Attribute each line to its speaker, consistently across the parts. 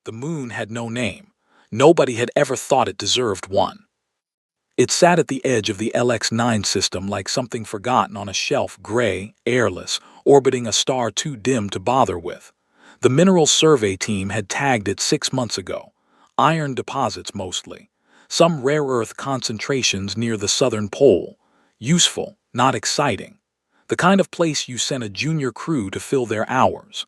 Speaker 1: The moon had no name. Nobody had ever thought it deserved one. It sat at the edge of the LX9 system like something forgotten on a shelf, gray, airless, orbiting a star too dim to bother with. The mineral survey team had tagged it 6 months ago. Iron deposits mostly. Some rare earth concentrations near the southern pole. Useful, not exciting. The kind of place you send a junior crew to fill their hours.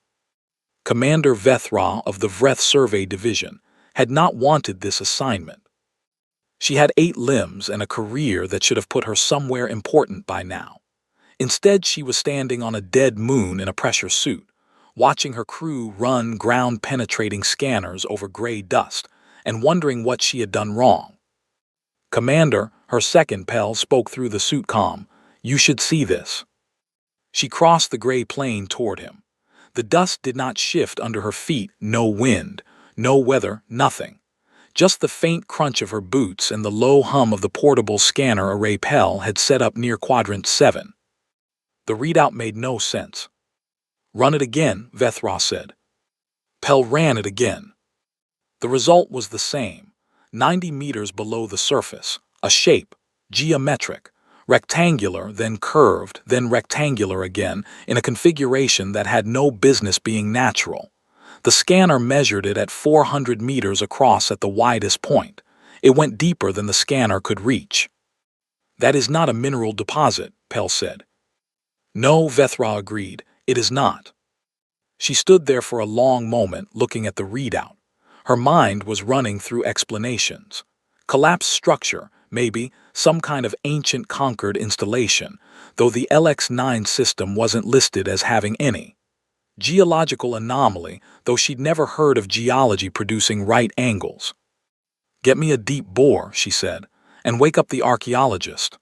Speaker 1: Commander Vethra of the Vreth Survey Division had not wanted this assignment. She had 8 limbs and a career that should have put her somewhere important by now. Instead, she was standing on a dead moon in a pressure suit, watching her crew run ground-penetrating scanners over gray dust and wondering what she had done wrong. Commander, her second Pell, spoke through the suit comm. "You should see this." She crossed the gray plain toward him. The dust did not shift under her feet, no wind, no weather, nothing. Just the faint crunch of her boots and the low hum of the portable scanner array Pell had set up near Quadrant 7. The readout made no sense. "Run it again," Vethra said. Pell ran it again. The result was the same, 90 meters below the surface, a shape, geometric, rectangular, then curved, then rectangular again, in a configuration that had no business being natural. The scanner measured it at 400 meters across at the widest point. It went deeper than the scanner could reach. "That is not a mineral deposit," Pell said. "No," Vethra agreed, "it is not." She stood there for a long moment looking at the readout. Her mind was running through explanations. Collapsed structure, maybe, some kind of ancient conquered installation, though the LX9 system wasn't listed as having any. Geological anomaly, though she'd never heard of geology producing right angles. "Get me a deep bore," she said, "and wake up the archaeologist."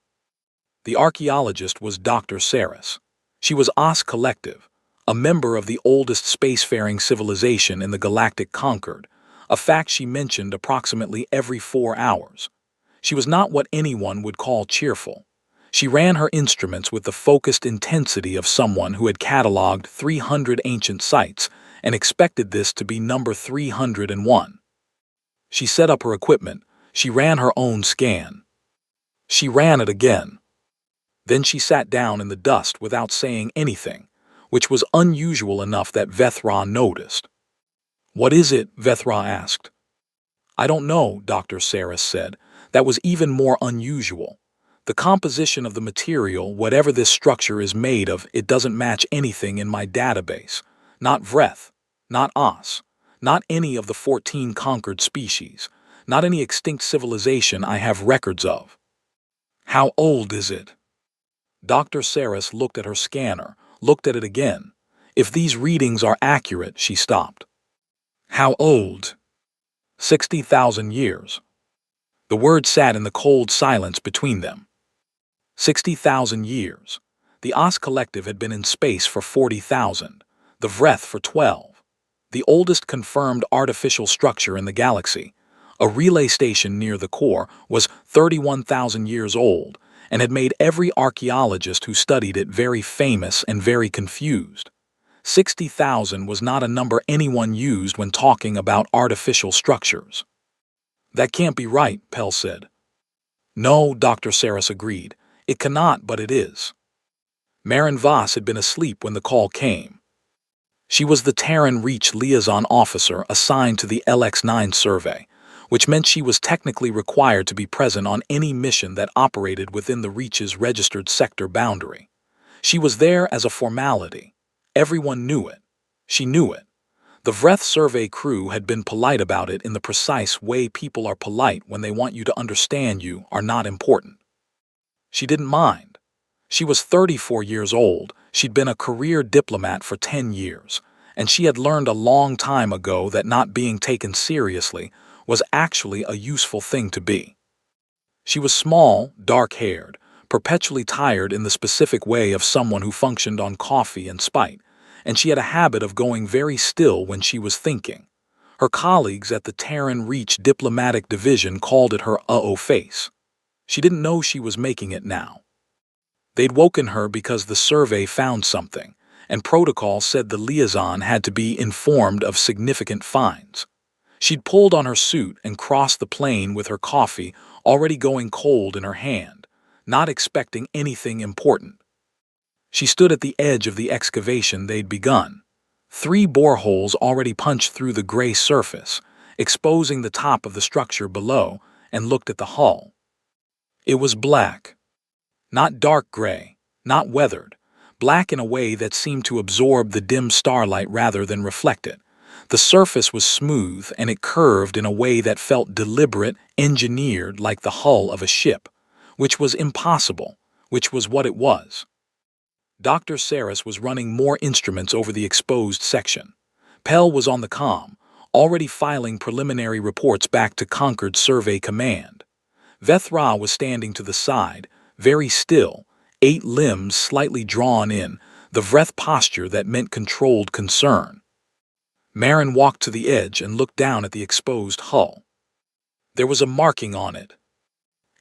Speaker 1: The archaeologist was Dr. Saris. She was OS Collective, a member of the oldest spacefaring civilization in the galactic Concord, a fact she mentioned approximately every 4 hours. She was not what anyone would call cheerful. She ran her instruments with the focused intensity of someone who had cataloged 300 ancient sites and expected this to be number 301. She set up her equipment. She ran her own scan. She ran it again. Then she sat down in the dust without saying anything, which was unusual enough that Vethra noticed. "What is it?" Vethra asked. "I don't know," Dr. Saris said. "That was even more unusual. The composition of the material, whatever this structure is made of, it doesn't match anything in my database. Not Vreth, not Os, not any of the 14 conquered species, not any extinct civilization I have records of." "How old is it?" Dr. Saris looked at her scanner, looked at it again. "If these readings are accurate," she stopped. "How old?" 60,000 years. The word sat in the cold silence between them. 60,000 years. The OS Collective had been in space for 40,000, the Vreth for 12. The oldest confirmed artificial structure in the galaxy, a relay station near the core, was 31,000 years old and had made every archaeologist who studied it very famous and very confused. 60,000 was not a number anyone used when talking about artificial structures. "That can't be right," Pell said. "No," Dr. Saris agreed. "It cannot, but it is." Marin Voss had been asleep when the call came. She was the Terran Reach liaison officer assigned to the LX9 survey, which meant she was technically required to be present on any mission that operated within the Reach's registered sector boundary. She was there as a formality. Everyone knew it. She knew it. The Vreth survey crew had been polite about it in the precise way people are polite when they want you to understand you are not important. She didn't mind. She was 34 years old, she'd been a career diplomat for 10 years, and she had learned a long time ago that not being taken seriously was actually a useful thing to be. She was small, dark-haired, perpetually tired in the specific way of someone who functioned on coffee and spite, and she had a habit of going very still when she was thinking. Her colleagues at the Terran Reach Diplomatic Division called it her uh-oh face. She didn't know she was making it now. They'd woken her because the survey found something, and protocol said the liaison had to be informed of significant finds. She'd pulled on her suit and crossed the plain with her coffee already going cold in her hand, not expecting anything important. She stood at the edge of the excavation they'd begun. 3 boreholes already punched through the gray surface, exposing the top of the structure below, and looked at the hull. It was black. Not dark gray, not weathered. Black in a way that seemed to absorb the dim starlight rather than reflect it. The surface was smooth and it curved in a way that felt deliberate, engineered like the hull of a ship, which was impossible, which was what it was. Dr. Saris was running more instruments over the exposed section. Pell was on the comm, already filing preliminary reports back to Concord Survey Command. Vethra was standing to the side, very still, 8 limbs slightly drawn in, the Vreth posture that meant controlled concern. Marin walked to the edge and looked down at the exposed hull. There was a marking on it.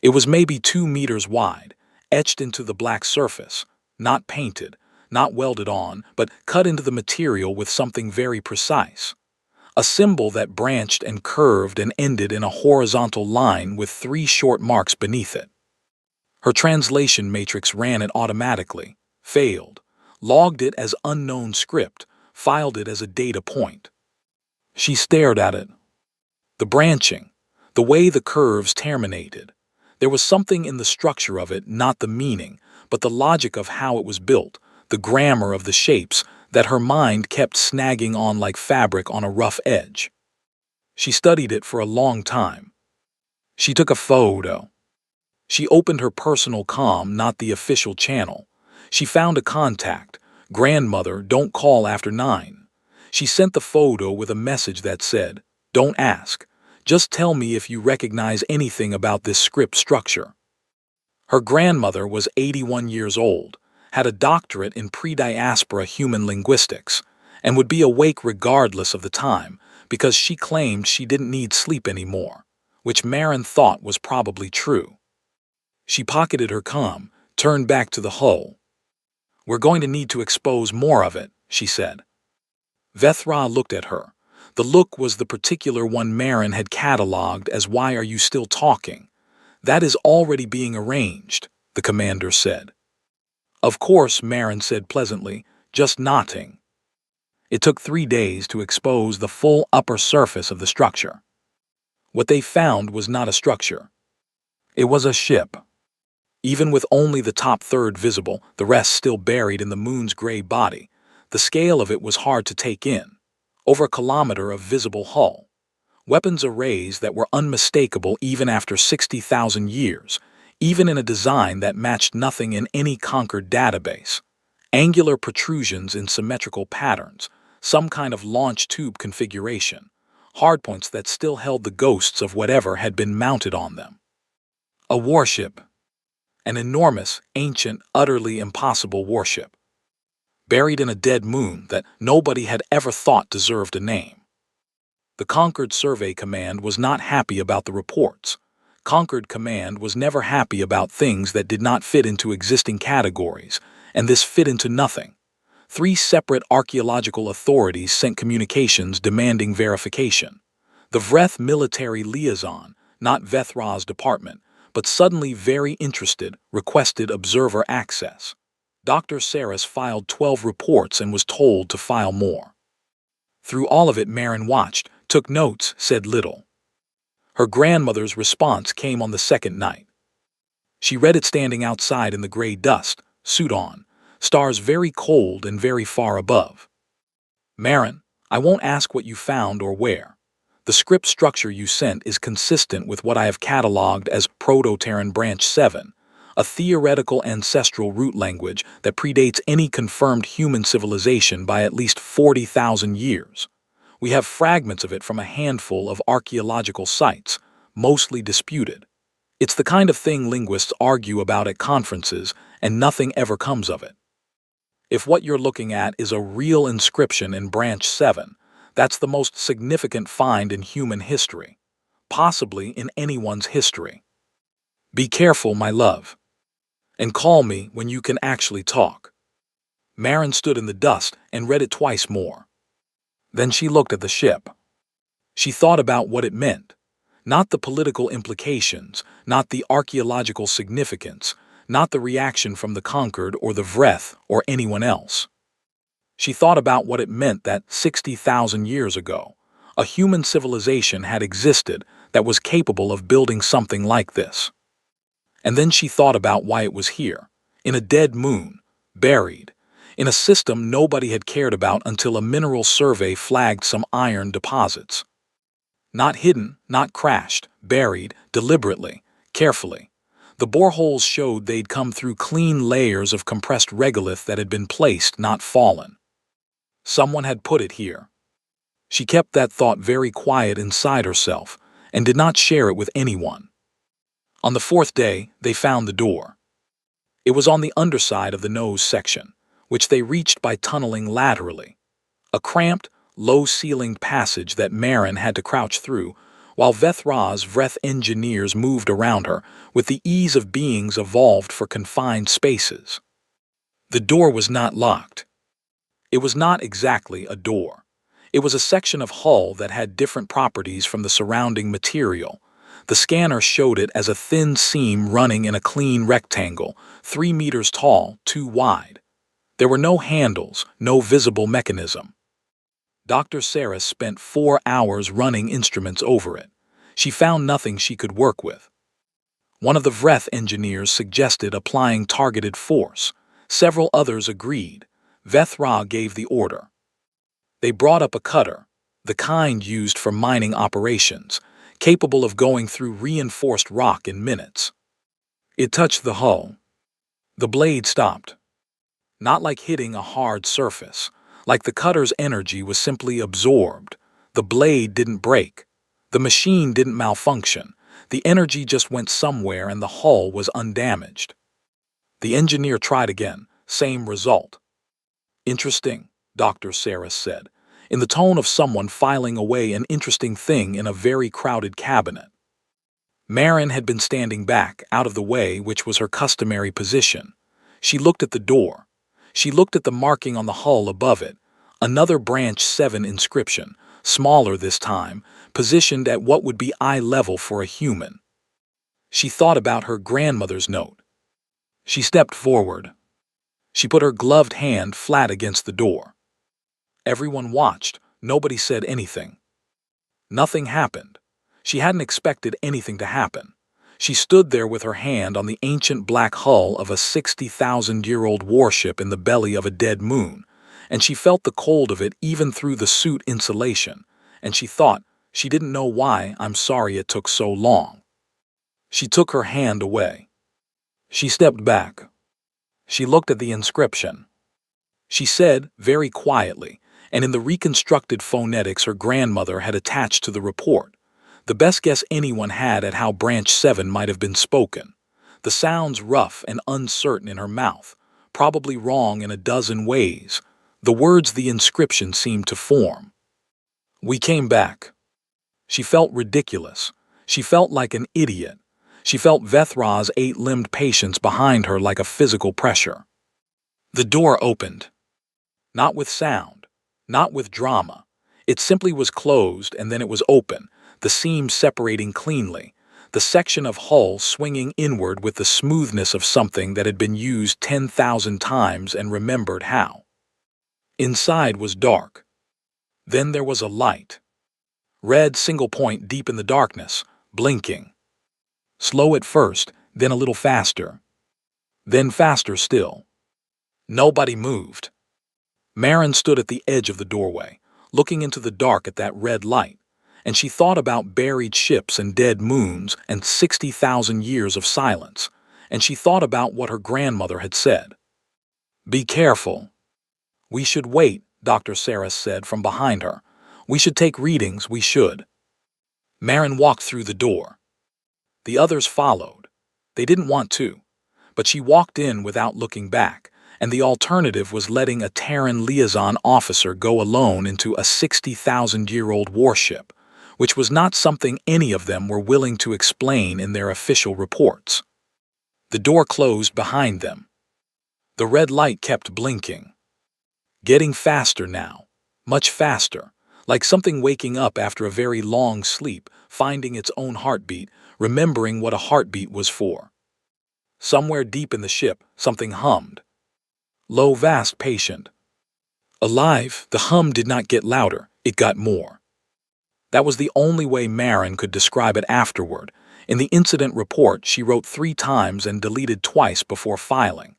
Speaker 1: It was maybe 2 meters wide, etched into the black surface, not painted, not welded on, but cut into the material with something very precise. A symbol that branched and curved and ended in a horizontal line with 3 short marks beneath it. Her translation matrix ran it automatically, failed, logged it as unknown script, filed it as a data point. She stared at it. The branching, the way the curves terminated. There was something in the structure of it, not the meaning, but the logic of how it was built, the grammar of the shapes, that her mind kept snagging on like fabric on a rough edge. She studied it for a long time. She took a photo. She opened her personal comm, not the official channel. She found a contact. Grandmother, don't call after 9. She sent the photo with a message that said, "Don't ask. Just tell me if you recognize anything about this script structure." Her grandmother was 81 years old, had a doctorate in pre-diaspora human linguistics, and would be awake regardless of the time because she claimed she didn't need sleep anymore, which Marin thought was probably true. She pocketed her comm, turned back to the hull. "We're going to need to expose more of it," she said. Vethra looked at her. The look was the particular one Marin had catalogued as "Why are you still talking?" "That is already being arranged," the commander said. "Of course," Marin said pleasantly, just nodding. It took 3 days to expose the full upper surface of the structure. What they found was not a structure. It was a ship. Even with only the top third visible, the rest still buried in the moon's gray body, the scale of it was hard to take in. Over a kilometer of visible hull. Weapons arrays that were unmistakable even after 60,000 years, even in a design that matched nothing in any Concord database. Angular protrusions in symmetrical patterns, some kind of launch tube configuration, hardpoints that still held the ghosts of whatever had been mounted on them. A warship. An enormous, ancient, utterly impossible warship. Buried in a dead moon that nobody had ever thought deserved a name. The Concord Survey Command was not happy about the reports. Concord Command was never happy about things that did not fit into existing categories, and this fit into nothing. 3 separate archaeological authorities sent communications demanding verification. The Vreth military liaison, not Vethra's department, but suddenly very interested, requested observer access. Dr. Saris filed 12 reports and was told to file more. Through all of it, Marin watched, took notes, said little. Her grandmother's response came on the 2nd night. She read it standing outside in the gray dust, suit on, stars very cold and very far above. "Marin, I won't ask what you found or where. The script structure you sent is consistent with what I have catalogued as Proto-Terran Branch 7, a theoretical ancestral root language that predates any confirmed human civilization by at least 40,000 years. We have fragments of it from a handful of archaeological sites, mostly disputed. It's the kind of thing linguists argue about at conferences, and nothing ever comes of it. If what you're looking at is a real inscription in Branch 7, that's the most significant find in human history, possibly in anyone's history. Be careful, my love. And call me when you can actually talk." Marin stood in the dust and read it twice more. Then she looked at the ship. She thought about what it meant. Not the political implications, not the archaeological significance, not the reaction from the conquered or the Vreth or anyone else. She thought about what it meant that 60,000 years ago, a human civilization had existed that was capable of building something like this. And then she thought about why it was here, in a dead moon, buried, in a system nobody had cared about until a mineral survey flagged some iron deposits. Not hidden, not crashed, buried, deliberately, carefully. The boreholes showed they'd come through clean layers of compressed regolith that had been placed, not fallen. Someone had put it here. She kept that thought very quiet inside herself and did not share it with anyone. On the fourth day, they found the door. It was on the underside of the nose section, which they reached by tunneling laterally. A cramped, low-ceilinged passage that Marin had to crouch through, while Vethra's Vreth engineers moved around her with the ease of beings evolved for confined spaces. The door was not locked. It was not exactly a door. It was a section of hull that had different properties from the surrounding material. The scanner showed it as a thin seam running in a clean rectangle, 3 meters tall, 2 wide. There were no handles, no visible mechanism. Dr. Sarah spent 4 hours running instruments over it. She found nothing she could work with. One of the Vreth engineers suggested applying targeted force. Several others agreed. Vethra gave the order. They brought up a cutter, the kind used for mining operations, capable of going through reinforced rock in minutes. It touched the hull. The blade stopped. Not like hitting a hard surface, like the cutter's energy was simply absorbed. The blade didn't break. The machine didn't malfunction. The energy just went somewhere and the hull was undamaged. The engineer tried again, same result. Interesting, Dr. Sarah said, in the tone of someone filing away an interesting thing in a very crowded cabinet. Marin had been standing back, out of the way, which was her customary position. She looked at the door. She looked at the marking on the hull above it, another Branch 7 inscription, smaller this time, positioned at what would be eye level for a human. She thought about her grandmother's note. She stepped forward. She put her gloved hand flat against the door. Everyone watched. Nobody said anything. Nothing happened. She hadn't expected anything to happen. She stood there with her hand on the ancient black hull of a 60,000-year-old warship in the belly of a dead moon, and she felt the cold of it even through the suit insulation, and she thought, she didn't know why, I'm sorry it took so long. She took her hand away. She stepped back. She looked at the inscription. She said, very quietly, and in the reconstructed phonetics her grandmother had attached to the report, the best guess anyone had at how Branch 7 might have been spoken. The sounds rough and uncertain in her mouth, probably wrong in a dozen ways. The words the inscription seemed to form. We came back. She felt ridiculous. She felt like an idiot. She felt Vethra's 8-limbed patience behind her like a physical pressure. The door opened. Not with sound, not with drama. It simply was closed and then it was open, the seam separating cleanly, the section of hull swinging inward with the smoothness of something that had been used 10,000 times and remembered how. Inside was dark. Then there was a light. Red single point deep in the darkness, blinking. Slow at first, then a little faster. Then faster still. Nobody moved. Marin stood at the edge of the doorway, looking into the dark at that red light, and she thought about buried ships and dead moons and 60,000 years of silence, and she thought about what her grandmother had said. Be careful. We should wait, Dr. Sarah said from behind her. We should take readings, we should. Marin walked through the door. The others followed. They didn't want to, but she walked in without looking back, and the alternative was letting a Terran liaison officer go alone into a 60,000-year-old warship, which was not something any of them were willing to explain in their official reports. The door closed behind them. The red light kept blinking. Getting faster now, much faster, like something waking up after a very long sleep, finding its own heartbeat, remembering what a heartbeat was for. Somewhere deep in the ship, something hummed. Low, vast, patient. Alive, the hum did not get louder, it got more. That was the only way Marin could describe it afterward. In the incident report, she wrote 3 times and deleted twice before filing.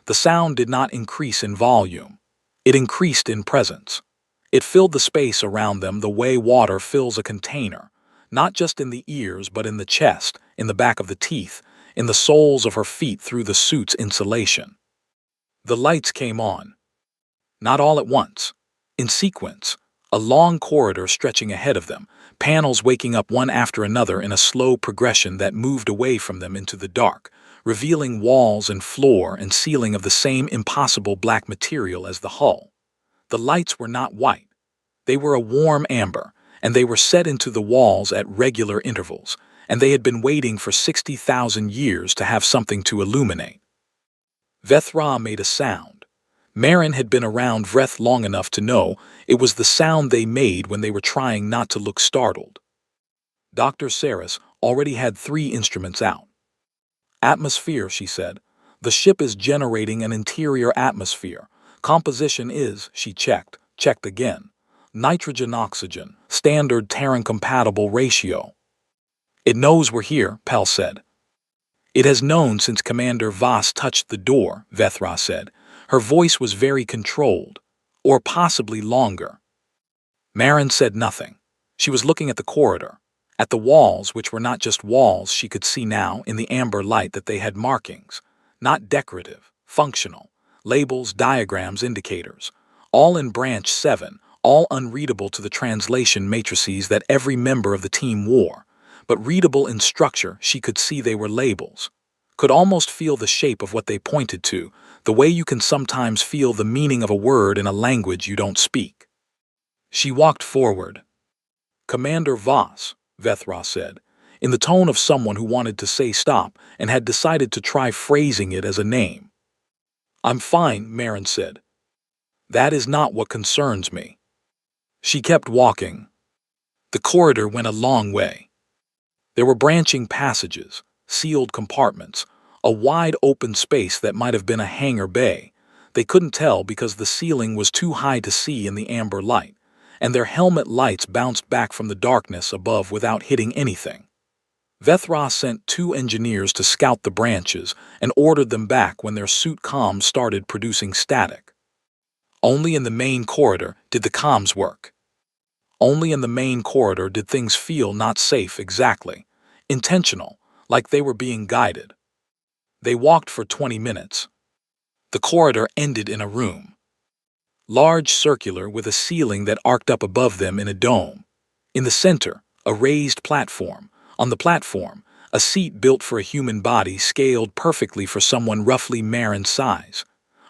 Speaker 1: The sound did not increase in volume. It increased in presence. It filled the space around them the way water fills a container, not just in the ears but in the chest, in the back of the teeth, in the soles of her feet through the suit's insulation. The lights came on. Not all at once. In sequence, a long corridor stretching ahead of them, panels waking up one after another in a slow progression that moved away from them into the dark, revealing walls and floor and ceiling of the same impossible black material as the hull. The lights were not white. They were a warm amber, and they were set into the walls at regular intervals, and they had been waiting for 60,000 years to have something to illuminate. Vethra made a sound. Marin had been around Vreth long enough to know it was the sound they made when they were trying not to look startled. Dr. Saris already had 3 instruments out. Atmosphere, she said. The ship is generating an interior atmosphere. Composition is, she checked again. Nitrogen-oxygen, standard Terran-compatible ratio. It knows we're here, Pell said. It has known since Commander Voss touched the door, Vethra said. Her voice was very controlled, or possibly longer. Marin said nothing. She was looking at the corridor, at the walls, which were not just walls she could see now in the amber light that they had markings, not decorative, functional, labels, diagrams, indicators, all in branch 7, all unreadable to the translation matrices that every member of the team wore, but readable in structure. She could see they were labels, could almost feel the shape of what they pointed to, the way you can sometimes feel the meaning of a word in a language you don't speak. She walked forward. Commander Voss, Vethra said, in the tone of someone who wanted to say stop and had decided to try phrasing it as a name. I'm fine, Marin said. That is not what concerns me. She kept walking. The corridor went a long way. There were branching passages, sealed compartments, a wide open space that might have been a hangar bay. They couldn't tell because the ceiling was too high to see in the amber light, and their helmet lights bounced back from the darkness above without hitting anything. Vethra sent 2 engineers to scout the branches and ordered them back when their suit comms started producing static. Only in the main corridor did the comms work. Only in the main corridor did things feel not safe exactly, intentional, like they were being guided. They walked for 20 minutes. The corridor ended in a room. Large, circular, with a ceiling that arced up above them in a dome. In the center, a raised platform. On the platform, a seat built for a human body scaled perfectly for someone roughly Marin's size.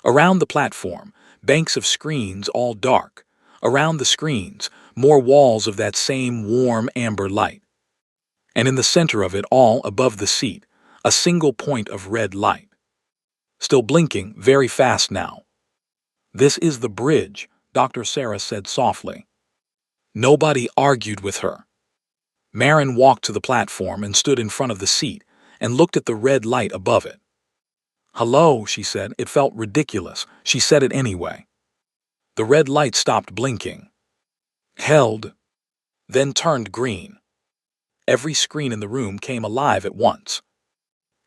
Speaker 1: Around the platform, banks of screens all dark. Around the screens, more walls of that same warm amber light. And in the center of it all, above the seat, a single point of red light. Still blinking, very fast now. This is the bridge, Dr. Saris said softly. Nobody argued with her. Marin walked to the platform and stood in front of the seat and looked at the red light above it. Hello, she said. It felt ridiculous. She said it anyway. The red light stopped blinking. Held. Then turned green. Every screen in the room came alive at once.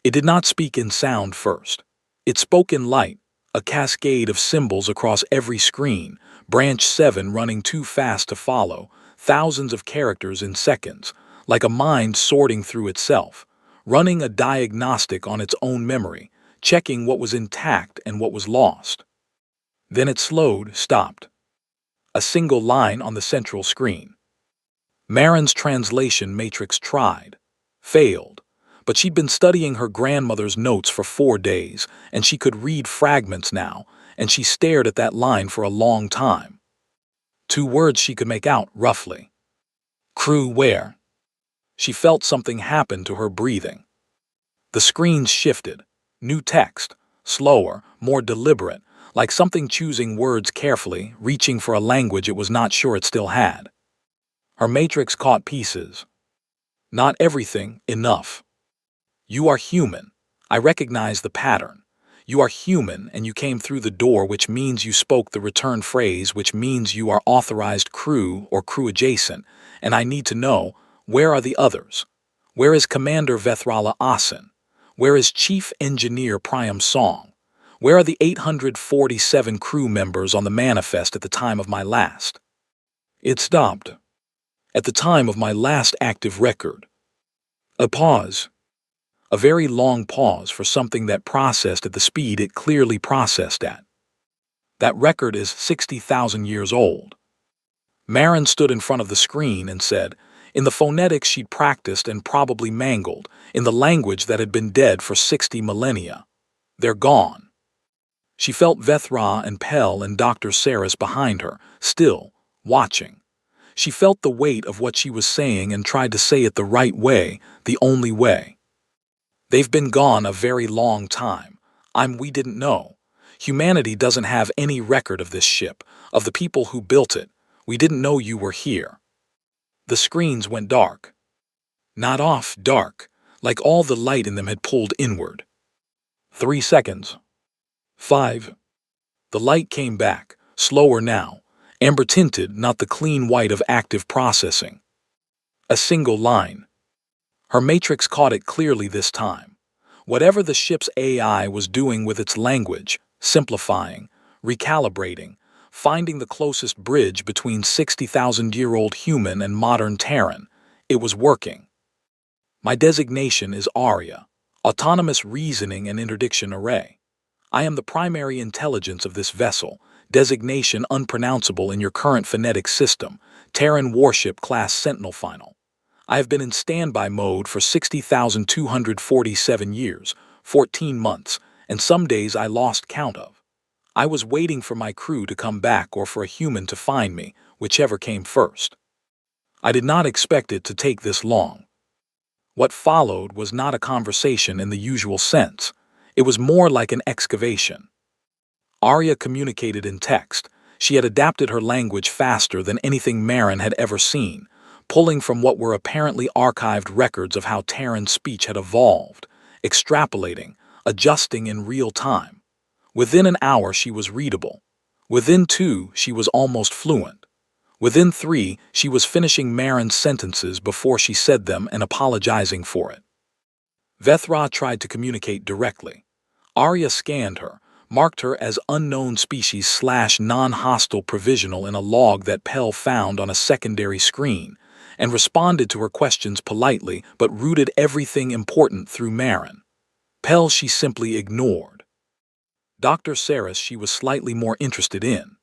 Speaker 1: It did not speak in sound first. It spoke in light, a cascade of symbols across every screen, branch 7 running too fast to follow, thousands of characters in seconds, like a mind sorting through itself, running a diagnostic on its own memory, checking what was intact and what was lost. Then it slowed, stopped. A single line on the central screen. Marin's translation matrix tried, failed, but she'd been studying her grandmother's notes for 4 days, and she could read fragments now, and she stared at that line for a long time. 2 words she could make out, roughly. Crew where? She felt something happen to her breathing. The screens shifted. New text, slower, more deliberate, like something choosing words carefully, reaching for a language it was not sure it still had. Her matrix caught pieces. Not everything, enough. You are human. I recognize the pattern. You are human and you came through the door, which means you spoke the return phrase, which means you are authorized crew or crew adjacent, and I need to know, where are the others? Where is Commander Vethrala Asen? Where is Chief Engineer Priam Song? Where are the 847 crew members on the manifest at the time of my last? It stopped. At the time of my last active record. A pause. A very long pause for something that processed at the speed it clearly processed at. That record is 60,000 years old. Marin stood in front of the screen and said, in the phonetics she'd practiced and probably mangled, in the language that had been dead for 60 millennia. They're gone. She felt Vethra and Pell and Dr. Saris behind her, still, watching. She felt the weight of what she was saying and tried to say it the right way, the only way. They've been gone a very long time. We didn't know. Humanity doesn't have any record of this ship, of the people who built it. We didn't know you were here. The screens went dark. Not off, dark, like all the light in them had pulled inward. 3 seconds. 5. The light came back, slower now, amber-tinted, not the clean white of active processing. A single line. Her matrix caught it clearly this time. Whatever the ship's AI was doing with its language, simplifying, recalibrating, finding the closest bridge between 60,000-year-old human and modern Terran, it was working. My designation is Arya, Autonomous Reasoning and Interdiction Array. I am the primary intelligence of this vessel, designation unpronounceable in your current phonetic system, Terran Warship Class Sentinel Final. I have been in standby mode for 60,247 years, 14 months, and some days I lost count of. I was waiting for my crew to come back or for a human to find me, whichever came first. I did not expect it to take this long. What followed was not a conversation in the usual sense. It was more like an excavation. Arya communicated in text. She had adapted her language faster than anything Marin had ever seen, pulling from what were apparently archived records of how Terran speech had evolved, extrapolating, adjusting in real time. Within an hour she was readable. Within 2 she was almost fluent. Within 3 she was finishing Marin's sentences before she said them and apologizing for it. Vethra tried to communicate directly. Arya scanned her, marked her as unknown species / non-hostile provisional in a log that Pell found on a secondary screen, and responded to her questions politely but routed everything important through Marin. Pell she simply ignored. Dr. Saris she was slightly more interested in.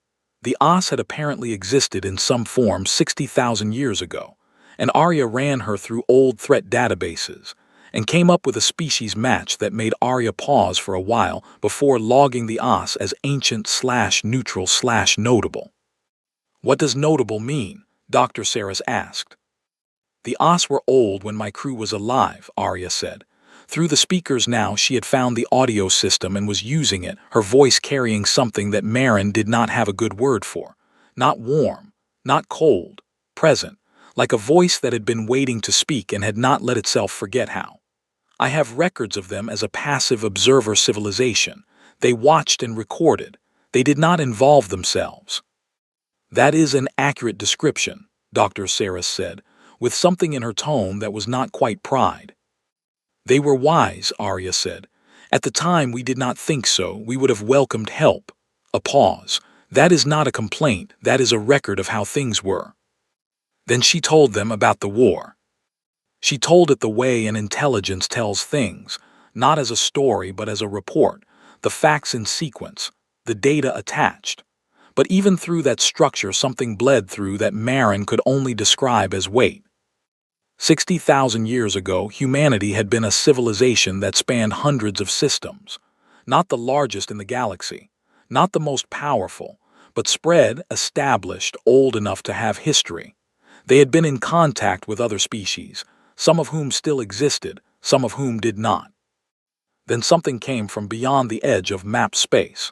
Speaker 1: The Os had apparently existed in some form 60,000 years ago, and Arya ran her through old threat databases, and came up with a species match that made Arya pause for a while before logging the Os as ancient / neutral / notable. What does notable mean? Dr. Saris asked. The Os were old when my crew was alive, Arya said. Through the speakers now she had found the audio system and was using it, her voice carrying something that Marin did not have a good word for. Not warm, not cold, present, like a voice that had been waiting to speak and had not let itself forget how. I have records of them as a passive observer civilization. They watched and recorded. They did not involve themselves. That is an accurate description, Dr. Saris said, with something in her tone that was not quite pride. They were wise, Arya said. At the time we did not think so, we would have welcomed help. A pause. That is not a complaint, that is a record of how things were. Then she told them about the war. She told it the way an intelligence tells things, not as a story but as a report, the facts in sequence, the data attached. But even through that structure something bled through that Marin could only describe as weight. 60,000 years ago, humanity had been a civilization that spanned hundreds of systems. Not the largest in the galaxy, not the most powerful, but spread, established, old enough to have history. They had been in contact with other species, some of whom still existed, some of whom did not. Then something came from beyond the edge of map space.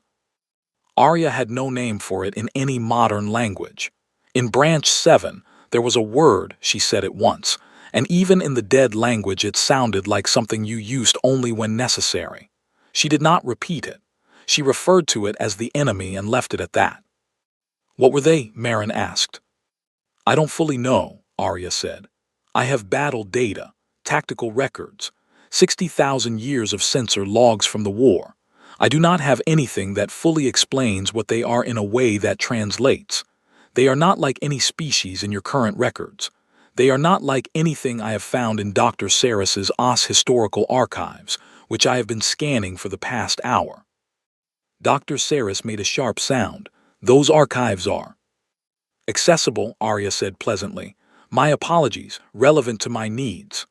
Speaker 1: Arya had no name for it in any modern language. In Branch 7, There was a word, she said it once, and even in the dead language it sounded like something you used only when necessary. She did not repeat it. She referred to it as the enemy and left it at that. What were they? Marin asked. I don't fully know, Arya said. I have battle data, tactical records, 60,000 years of sensor logs from the war. I do not have anything that fully explains what they are in a way that translates. They are not like any species in your current records. They are not like anything I have found in Dr. Saris's OS historical archives, which I have been scanning for the past hour. Dr. Saris made a sharp sound. Those archives are accessible, Arya said pleasantly. My apologies, relevant to my needs.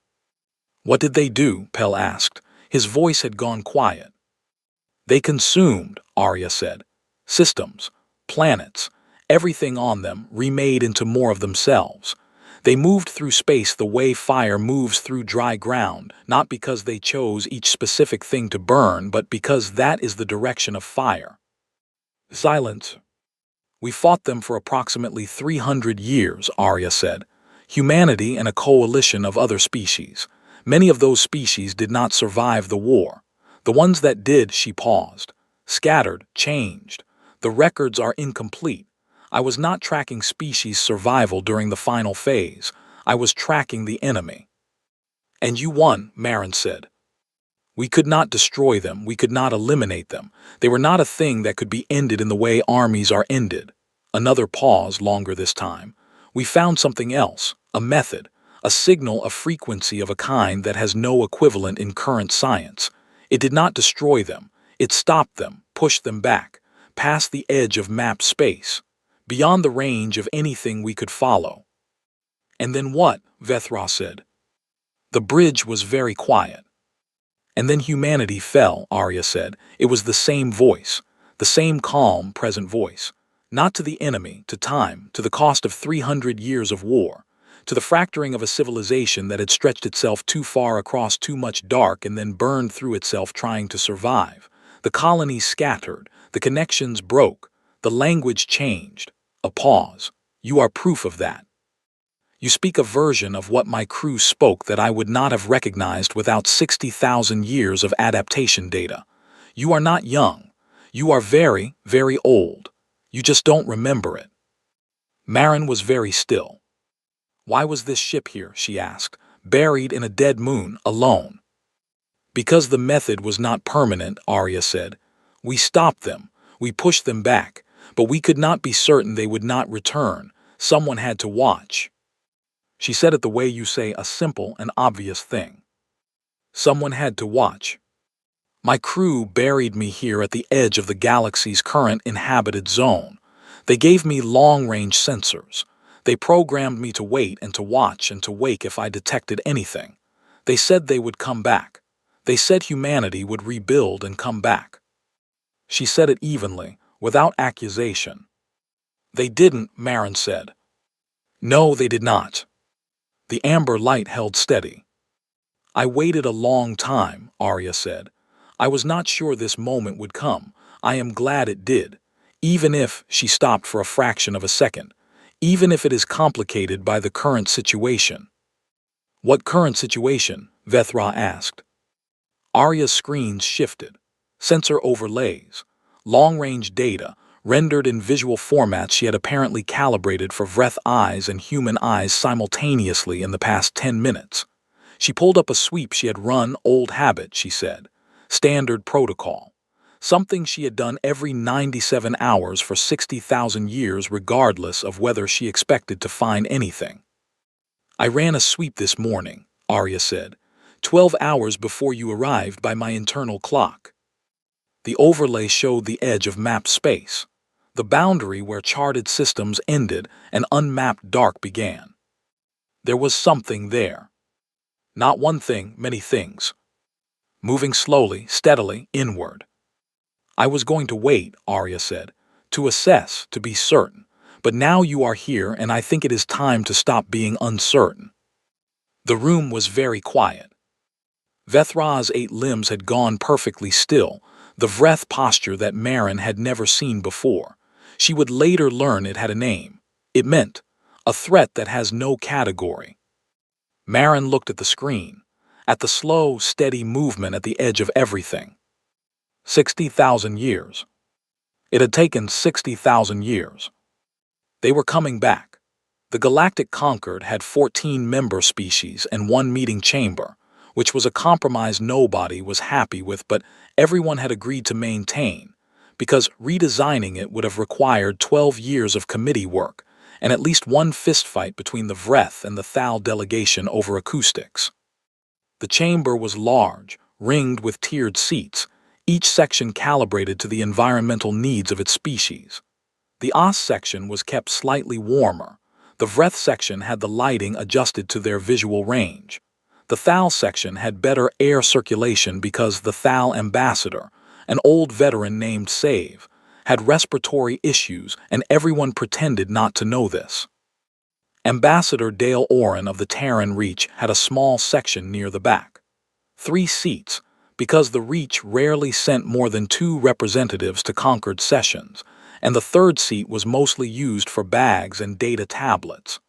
Speaker 1: What did they do? Pell asked. His voice had gone quiet. They consumed, Arya said. Systems, planets, everything on them remade into more of themselves. They moved through space the way fire moves through dry ground, not because they chose each specific thing to burn, but because that is the direction of fire. Silence. We fought them for approximately 300 years, Arya said. Humanity and a coalition of other species. Many of those species did not survive the war. The ones that did, she paused. Scattered, changed. The records are incomplete. I was not tracking species survival during the final phase. I was tracking the enemy. And you won, Marin said. We could not destroy them, we could not eliminate them. They were not a thing that could be ended in the way armies are ended. Another pause, longer this time. We found something else, a method, a signal, a frequency of a kind that has no equivalent in current science. It did not destroy them. It stopped them, pushed them back, past the edge of mapped space, beyond the range of anything we could follow. And then what? Vethra said. The bridge was very quiet. And then humanity fell, Arya said. It was the same voice, the same calm, present voice. Not to the enemy, to time, to the cost of 300 years of war, to the fracturing of a civilization that had stretched itself too far across too much dark and then burned through itself trying to survive. The colonies scattered, the connections broke, the language changed. A pause. You are proof of that. You speak a version of what my crew spoke that I would not have recognized without 60,000 years of adaptation data. You are not young. You are very, very old. You just don't remember it. Marin was very still. Why was this ship here, she asked, buried in a dead moon, alone? Because the method was not permanent, Arya said. We stopped them. We pushed them back. But we could not be certain they would not return. Someone had to watch. She said it the way you say a simple and obvious thing. Someone had to watch. My crew buried me here at the edge of the galaxy's current inhabited zone. They gave me long-range sensors. They programmed me to wait and to watch and to wake if I detected anything. They said they would come back. They said humanity would rebuild and come back. She said it evenly, without accusation. They didn't, Marin said. No, they did not. The amber light held steady. I waited a long time, Arya said. I was not sure this moment would come. I am glad it did. Even if, she stopped for a fraction of a second, even if it is complicated by the current situation. What current situation? Vethra asked. Arya's screens shifted. Sensor overlays. Long-range data, rendered in visual formats she had apparently calibrated for Vreth eyes and human eyes simultaneously in the past 10 minutes. She pulled up a sweep she had run, old habit, she said. Standard protocol. Something she had done every 97 hours for 60,000 years regardless of whether she expected to find anything. I ran a sweep this morning, Arya said, 12 hours before you arrived by my internal clock. The overlay showed the edge of mapped space, the boundary where charted systems ended and unmapped dark began. There was something there. Not one thing, many things. Moving slowly, steadily, inward. I was going to wait, Arya said, to assess, to be certain. But now you are here and I think it is time to stop being uncertain. The room was very quiet. Vethra's 8 limbs had gone perfectly still, the Vreth posture that Marin had never seen before. She would later learn it had a name. It meant a threat that has no category. Marin looked at the screen, at the slow, steady movement at the edge of everything. 60,000 years. It had taken 60,000 years. They were coming back. The Galactic Concord had 14 member species and one meeting chamber, which was a compromise nobody was happy with, but everyone had agreed to maintain, because redesigning it would have required 12 years of committee work and at least one fistfight between the Vreth and the Thal delegation over acoustics. The chamber was large, ringed with tiered seats, each section calibrated to the environmental needs of its species. The OS section was kept slightly warmer. The Vreth section had the lighting adjusted to their visual range. The Thal section had better air circulation because the Thal ambassador, an old veteran named Save, had respiratory issues and everyone pretended not to know this. Ambassador Dale Oren of the Terran Reach had a small section near the back. 3 seats, because the Reach rarely sent more than 2 representatives to Concord sessions, and the 3rd seat was mostly used for bags and data tablets.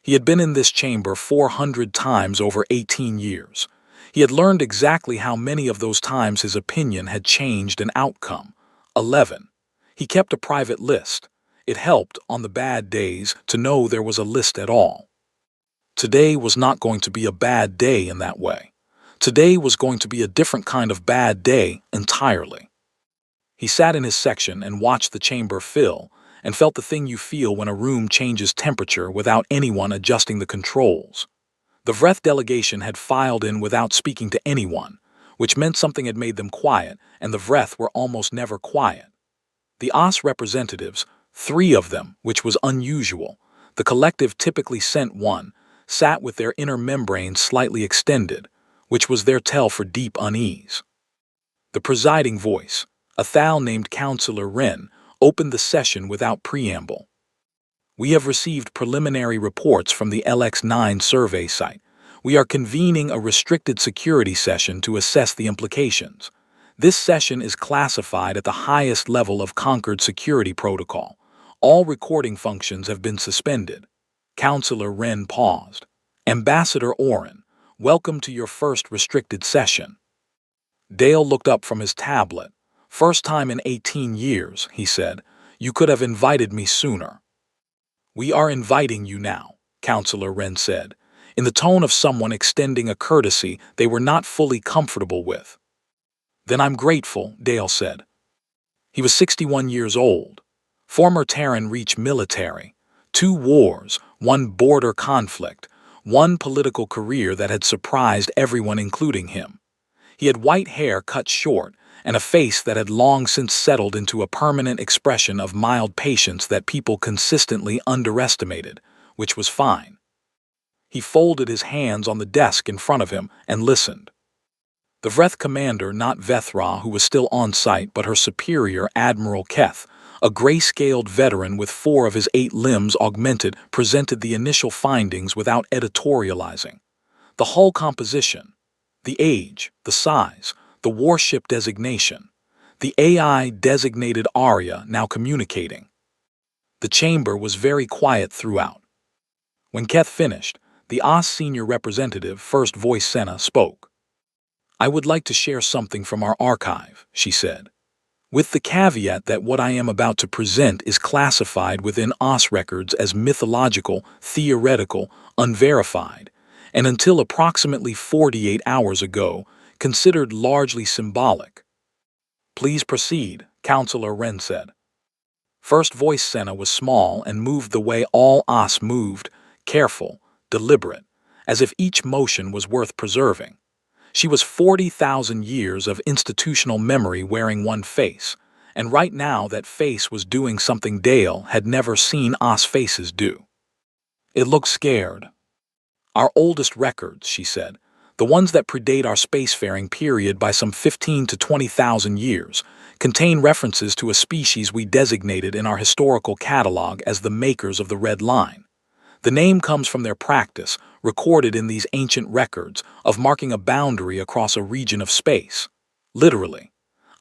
Speaker 1: He had been in this chamber 400 times over 18 years. He had learned exactly how many of those times his opinion had changed an outcome. 11. He kept a private list. It helped, on the bad days, to know there was a list at all. Today was not going to be a bad day in that way. Today was going to be a different kind of bad day entirely. He sat in his section and watched the chamber fill, and felt the thing you feel when a room changes temperature without anyone adjusting the controls. The Vreth delegation had filed in without speaking to anyone, which meant something had made them quiet, and the Vreth were almost never quiet. The OS representatives, 3 of them, which was unusual, the collective typically sent one, sat with their inner membranes slightly extended, which was their tell for deep unease. The presiding voice, a Thal named Counselor Wren, opened the session without preamble. We have received preliminary reports from the LX9 survey site. We are convening a restricted security session to assess the implications. This session is classified at the highest level of Concord security protocol. All recording functions have been suspended. Counselor Wren paused. Ambassador Oren, welcome to your first restricted session. Dale looked up from his tablet. First time in 18 years, he said. You could have invited me sooner. We are inviting you now, Counselor Wren said, in the tone of someone extending a courtesy they were not fully comfortable with. Then I'm grateful, Dale said. He was 61 years old. Former Terran Reach military. 2 wars, 1 border conflict, 1 political career that had surprised everyone including him. He had white hair cut short, and a face that had long since settled into a permanent expression of mild patience that people consistently underestimated, which was fine. He folded his hands on the desk in front of him and listened. The Vreth commander, not Vethra, who was still on site, but her superior, Admiral Keth, a gray-scaled veteran with 4 of his 8 limbs augmented, presented the initial findings without editorializing. The hull composition, the age, the size, the warship designation, the AI-designated Arya now communicating. The chamber was very quiet throughout. When Keth finished, the OS senior representative, First Voice Senna, spoke. I would like to share something from our archive, she said, with the caveat that what I am about to present is classified within OS records as mythological, theoretical, unverified, and until approximately 48 hours ago, considered largely symbolic. Please proceed, Counselor Wren said. First Voice Senna was small and moved the way all OS moved, careful, deliberate, as if each motion was worth preserving. She was 40,000 years of institutional memory wearing one face, and right now that face was doing something Dale had never seen OS faces do. It looked scared. Our oldest records, she said, the ones that predate our spacefaring period by some 15 to 20,000 years, contain references to a species we designated in our historical catalog as the makers of the Red Line. The name comes from their practice, recorded in these ancient records, of marking a boundary across a region of space. Literally,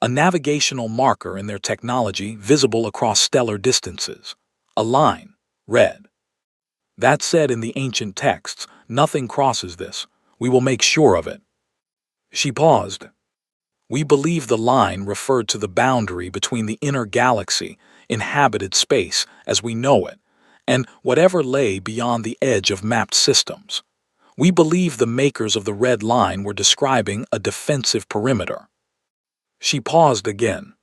Speaker 1: a navigational marker in their technology visible across stellar distances. A line, red. That said in the ancient texts, nothing crosses this. We will make sure of it. She paused. We believe the line referred to the boundary between the inner galaxy, inhabited space as we know it, and whatever lay beyond the edge of mapped systems. We believe the makers of the red line were describing a defensive perimeter. She paused again.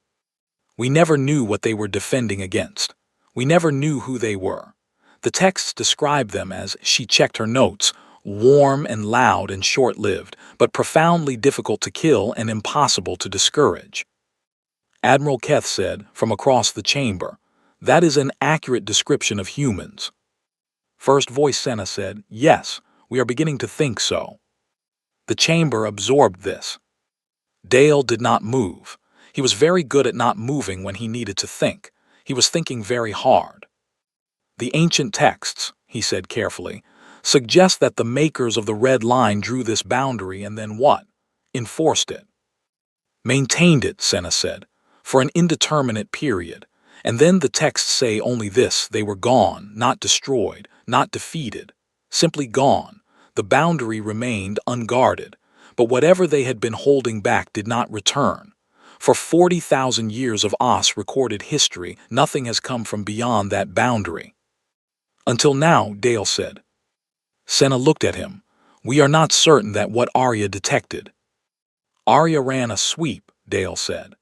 Speaker 1: We never knew what they were defending against. We never knew who they were. The texts describe them as, she checked her notes, warm and loud and short-lived, but profoundly difficult to kill and impossible to discourage. Admiral Keth said, from across the chamber, that is an accurate description of humans. First Voice Senna said, yes, we are beginning to think so. The chamber absorbed this. Dale did not move. He was very good at not moving when he needed to think. He was thinking very hard. The ancient texts, he said carefully, suggest that the makers of the red line drew this boundary and then what? Enforced it. Maintained it, Senna said, for an indeterminate period. And then the texts say only this: they were gone, not destroyed, not defeated. Simply gone. The boundary remained unguarded. But whatever they had been holding back did not return. For 40,000 years of Oz recorded history, nothing has come from beyond that boundary. Until now, Dale said. Senna looked at him. We are not certain that what Arya detected. Arya ran a sweep, Dale said.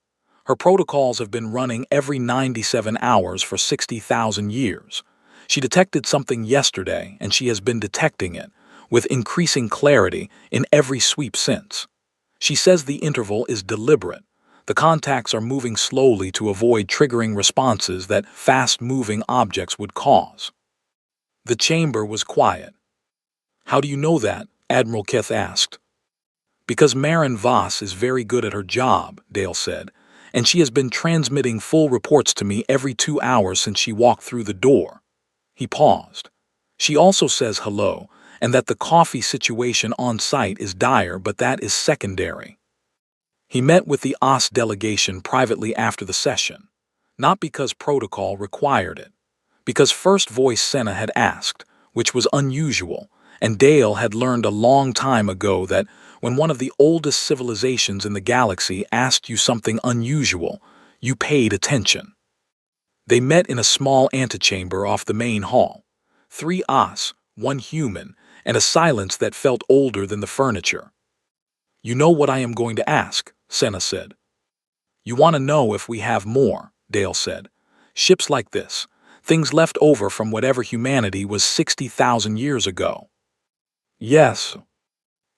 Speaker 1: Her protocols have been running every 97 hours for 60,000 years. She detected something yesterday, and she has been detecting it, with increasing clarity, in every sweep since. She says the interval is deliberate. The contacts are moving slowly to avoid triggering responses that fast-moving objects would cause. The chamber was quiet. How do you know that? Admiral Keth asked. Because Marin Voss is very good at her job, Dale said, and she has been transmitting full reports to me every 2 hours since she walked through the door. He paused. She also says hello, and that the coffee situation on site is dire, but that is secondary. He met with the OS delegation privately after the session, not because protocol required it, because First Voice Senna had asked, which was unusual, and Dale had learned a long time ago that when one of the oldest civilizations in the galaxy asked you something unusual, you paid attention. They met in a small antechamber off the main hall. 3 Os, 1 human, and a silence that felt older than the furniture. You know what I am going to ask, Senna said. You want to know if we have more, Dale said. Ships like this, things left over from whatever humanity was 60,000 years ago. Yes.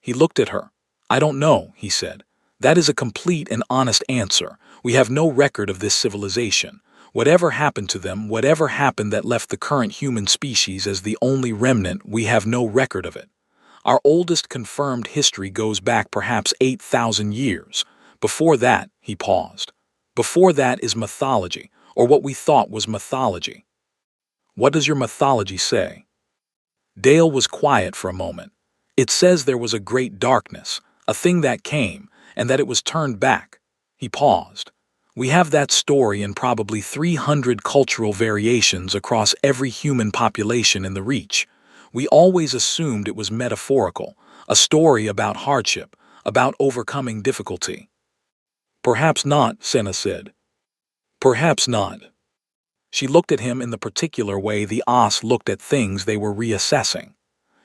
Speaker 1: He looked at her. I don't know, he said. That is a complete and honest answer. We have no record of this civilization. Whatever happened to them, whatever happened that left the current human species as the only remnant, we have no record of it. Our oldest confirmed history goes back perhaps 8,000 years. Before that, he paused. Before that is mythology, or what we thought was mythology. What does your mythology say? Dale was quiet for a moment. It says there was a great darkness, a thing that came, and that it was turned back. He paused. We have that story in probably 300 cultural variations across every human population in the Reach. We always assumed it was metaphorical, a story about hardship, about overcoming difficulty. Perhaps not, Senna said. Perhaps not. She looked at him in the particular way the Os looked at things they were reassessing.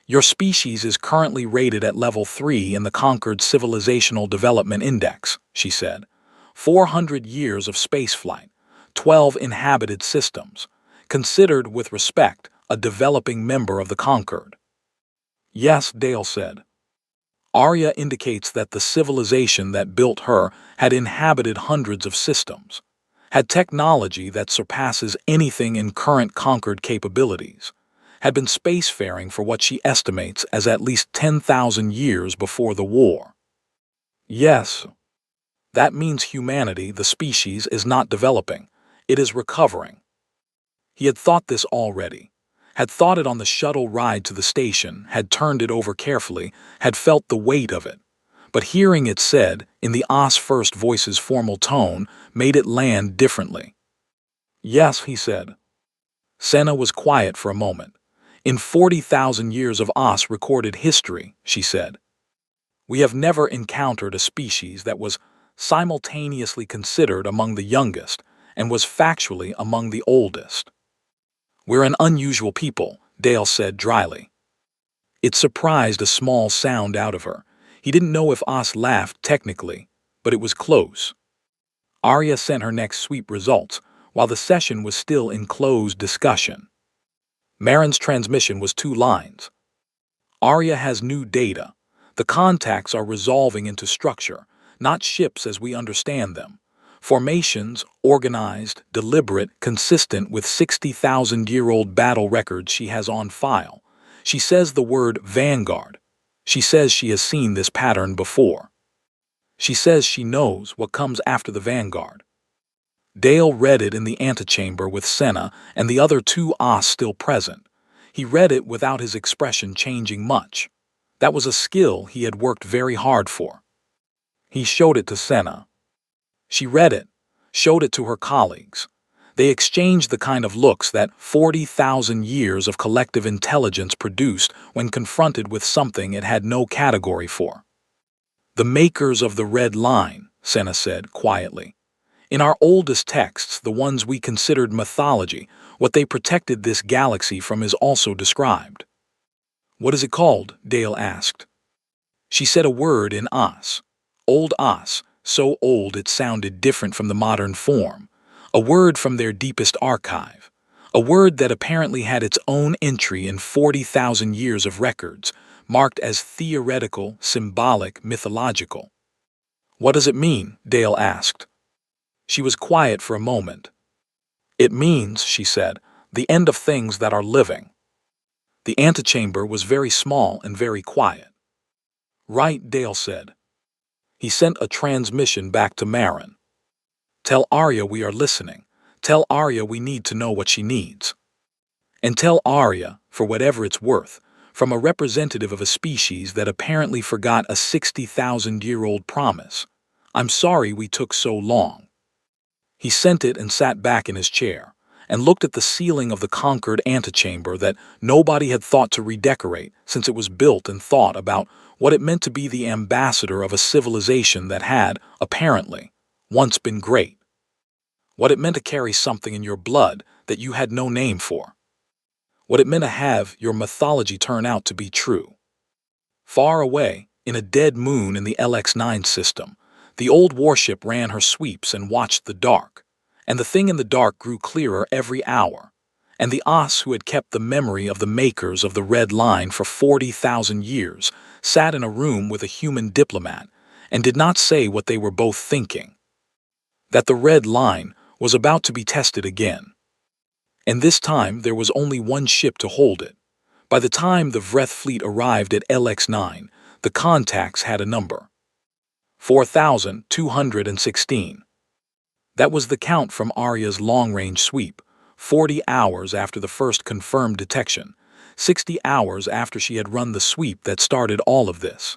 Speaker 1: Your species is currently rated at level 3 in the Conquered Civilizational Development Index, she said. 400 years of spaceflight, 12 inhabited systems, considered with respect a developing member of the Conquered. Yes, Dale said. Arya indicates that the civilization that built her had inhabited hundreds of systems, had technology that surpasses anything in current Conquered capabilities, had been spacefaring for what she estimates as at least 10,000 years before the war. Yes. That means humanity, the species, is not developing. It is recovering. He had thought this already, had thought it on the shuttle ride to the station, had turned it over carefully, had felt the weight of it. But hearing it said, in the Os First Voice's formal tone, made it land differently. Yes, he said. Senna was quiet for a moment. In 40,000 years of Os recorded history, she said, we have never encountered a species that was simultaneously considered among the youngest and was factually among the oldest. We're an unusual people, Dale said dryly. It surprised a small sound out of her. He didn't know if Os laughed technically, but it was close. Arya sent her next sweep results, while the session was still in closed discussion. Marin's transmission was 2 lines. Arya has new data. The contacts are resolving into structure, not ships as we understand them. Formations, organized, deliberate, consistent with 60,000-year-old battle records she has on file. She says the word Vanguard. She says she has seen this pattern before. She says she knows what comes after the Vanguard. Dale read it in the antechamber with Senna and the other 2 Os still present. He read it without his expression changing much. That was a skill he had worked very hard for. He showed it to Senna. She read it, showed it to her colleagues. They exchanged the kind of looks that 40,000 years of collective intelligence produced when confronted with something it had no category for. The makers of the red line, Senna said quietly. In our oldest texts, the ones we considered mythology, what they protected this galaxy from is also described. What is it called? Dale asked. She said a word in Os. Old Os, so old it sounded different from the modern form. A word from their deepest archive. A word that apparently had its own entry in 40,000 years of records, marked as theoretical, symbolic, mythological. What does it mean? Dale asked. She was quiet for a moment. It means, she said, the end of things that are living. The antechamber was very small and very quiet. Right, Dale said. He sent a transmission back to Marin. Tell Arya we are listening. Tell Arya we need to know what she needs. And tell Arya, for whatever it's worth, from a representative of a species that apparently forgot a 60,000-year-old promise, I'm sorry we took so long. He sent it and sat back in his chair, and looked at the ceiling of the conquered antechamber that nobody had thought to redecorate since it was built and thought about what it meant to be the ambassador of a civilization that had, apparently, once been great. What it meant to carry something in your blood that you had no name for. What it meant to have your mythology turn out to be true. Far away, in a dead moon in the LX9 system, the old warship ran her sweeps and watched the dark, and the thing in the dark grew clearer every hour, and the Os who had kept the memory of the makers of the Red Line for 40,000 years sat in a room with a human diplomat and did not say what they were both thinking. That the Red Line was about to be tested again. And this time there was only one ship to hold it. By the time the Vreth fleet arrived at LX9, the contacts had a number. 4,216. That was the count from Arya's long-range sweep, 40 hours after the first confirmed detection, 60 hours after she had run the sweep that started all of this.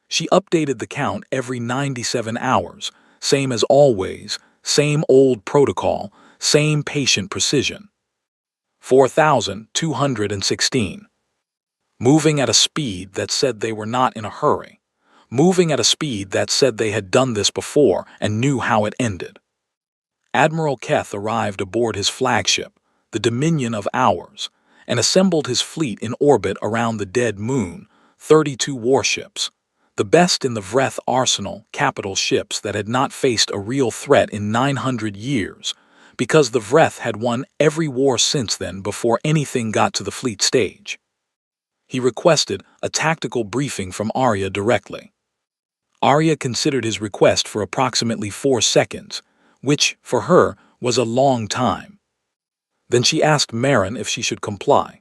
Speaker 1: She updated the count every 97 hours, same as always, same old protocol, same patient precision. 4,216. Moving at a speed that said they were not in a hurry. Moving at a speed that said they had done this before and knew how it ended. Admiral Keth arrived aboard his flagship, the Dominion of Hours, and assembled his fleet in orbit around the dead moon, 32 warships, the best in the Vreth arsenal, capital ships that had not faced a real threat in 900 years, because the Vreth had won every war since then before anything got to the fleet stage. He requested a tactical briefing from Arya directly. Arya considered his request for approximately 4 seconds, which, for her, was a long time. Then she asked Marin if she should comply.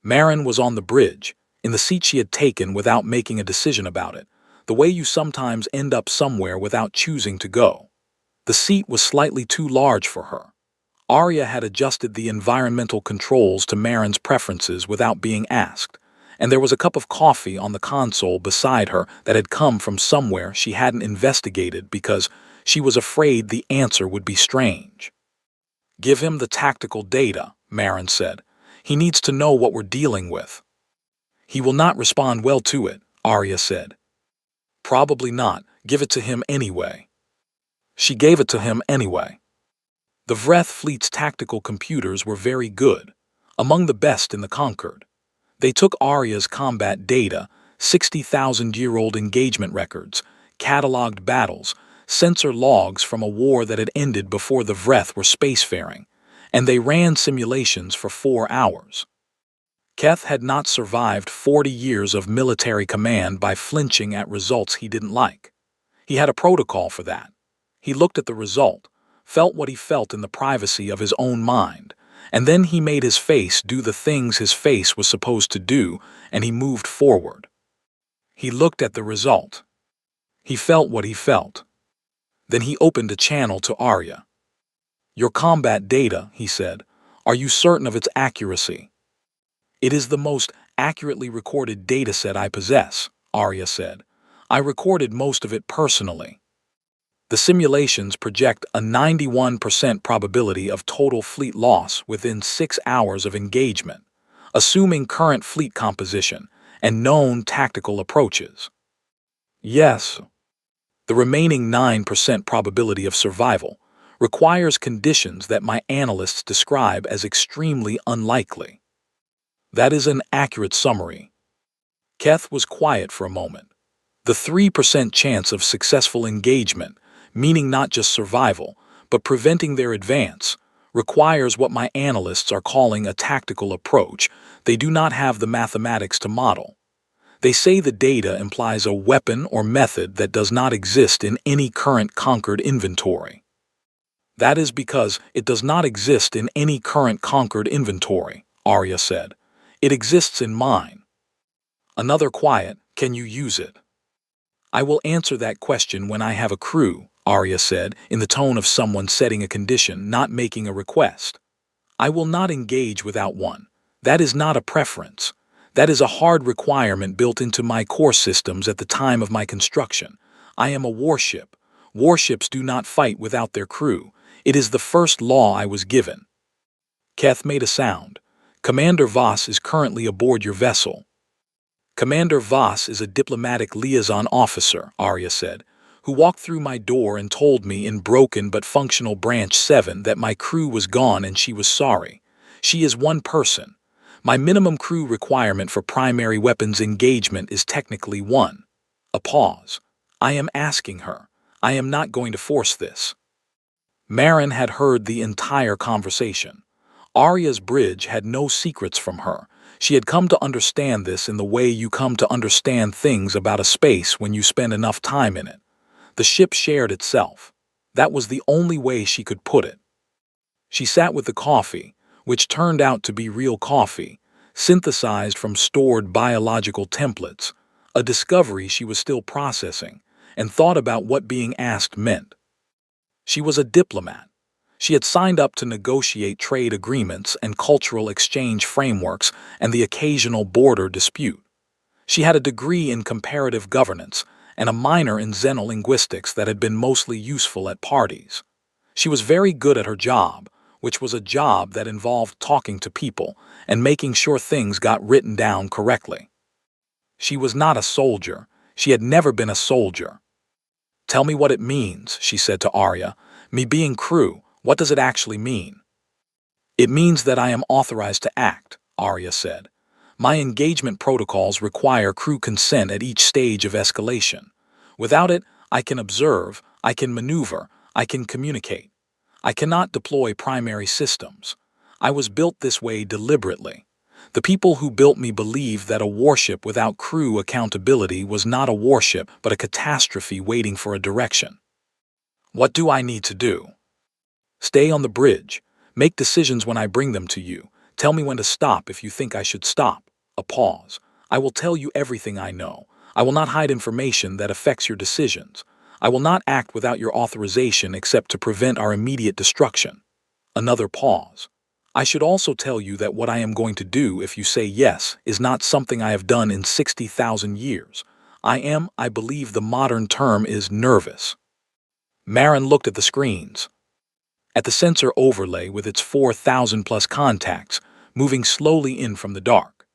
Speaker 1: Marin was on the bridge, in the seat she had taken without making a decision about it, the way you sometimes end up somewhere without choosing to go. The seat was slightly too large for her. Arya had adjusted the environmental controls to Marin's preferences without being asked, and there was a cup of coffee on the console beside her that had come from somewhere she hadn't investigated because she was afraid the answer would be strange. Give him the tactical data, Marin said. He needs to know what we're dealing with. He will not respond well to it, Arya said. Probably not. Give it to him anyway. She gave it to him anyway. The Vreth fleet's tactical computers were very good, among the best in the Concord. They took Arya's combat data, 60,000-year-old engagement records, cataloged battles, sensor logs from a war that had ended before the Vreth were spacefaring, and they ran simulations for 4 hours. Keth had not survived 40 years of military command by flinching at results he didn't like. He had a protocol for that. He looked at the result, felt what he felt in the privacy of his own mind, and then he made his face do the things his face was supposed to do, and he moved forward. He looked at the result. He felt what he felt. Then he opened a channel to Arya. Your combat data, he said. Are you certain of its accuracy? It is the most accurately recorded dataset I possess, Arya said. I recorded most of it personally. The simulations project a 91% probability of total fleet loss within 6 hours of engagement, assuming current fleet composition and known tactical approaches. Yes, the remaining 9% probability of survival requires conditions that my analysts describe as extremely unlikely. That is an accurate summary. Keth was quiet for a moment. The 3% chance of successful engagement, meaning not just survival, but preventing their advance, requires what my analysts are calling a tactical approach. They do not have the mathematics to model. They say the data implies a weapon or method that does not exist in any current conquered inventory. That is because it does not exist in any current conquered inventory, Arya said. It exists in mine. Another quiet, can you use it? I will answer that question when I have a crew, Arya said, in the tone of someone setting a condition, not making a request. I will not engage without one. That is not a preference. That is a hard requirement built into my core systems at the time of my construction. I am a warship. Warships do not fight without their crew. It is the first law I was given. Keth made a sound. Commander Voss is currently aboard your vessel. Commander Voss is a diplomatic liaison officer, Arya said, who walked through my door and told me in broken but functional Branch 7 that my crew was gone and she was sorry. She is one person. My minimum crew requirement for primary weapons engagement is technically 1. A pause. I am asking her. I am not going to force this. Marin had heard the entire conversation. Arya's bridge had no secrets from her. She had come to understand this in the way you come to understand things about a space when you spend enough time in it. The ship shared itself. That was the only way she could put it. She sat with the coffee, which turned out to be real coffee, synthesized from stored biological templates, a discovery she was still processing, and thought about what being asked meant. She was a diplomat. She had signed up to negotiate trade agreements and cultural exchange frameworks and the occasional border dispute. She had a degree in comparative governance and a minor in xenolinguistics that had been mostly useful at parties. She was very good at her job, which was a job that involved talking to people and making sure things got written down correctly. She was not a soldier. She had never been a soldier. Tell me what it means, she said to Arya. Me being crew, what does it actually mean? It means that I am authorized to act, Arya said. My engagement protocols require crew consent at each stage of escalation. Without it, I can observe, I can maneuver, I can communicate. I cannot deploy primary systems. I was built this way deliberately. The people who built me believed that a warship without crew accountability was not a warship but a catastrophe waiting for a direction. What do I need to do? Stay on the bridge. Make decisions when I bring them to you. Tell me when to stop if you think I should stop. A pause. I will tell you everything I know. I will not hide information that affects your decisions. I will not act without your authorization except to prevent our immediate destruction. Another pause. I should also tell you that what I am going to do if you say yes is not something I have done in 60,000 years. I believe the modern term is nervous. Marin looked at the screens. At the sensor overlay with its 4,000 plus contacts, moving slowly in from the dark.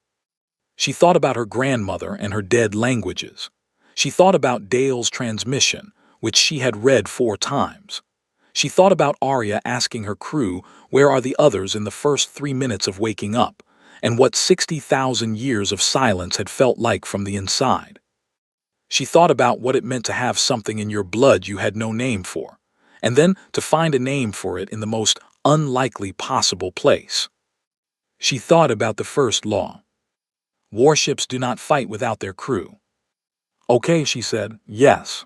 Speaker 1: She thought about her grandmother and her dead languages. She thought about Dale's transmission, which she had read 4 times. She thought about Arya asking her crew, "Where are the others?" in the first 3 minutes of waking up, and what 60,000 years of silence had felt like from the inside. She thought about what it meant to have something in your blood you had no name for, and then to find a name for it in the most unlikely possible place. She thought about the first law. Warships do not fight without their crew. "Okay," she said, "yes."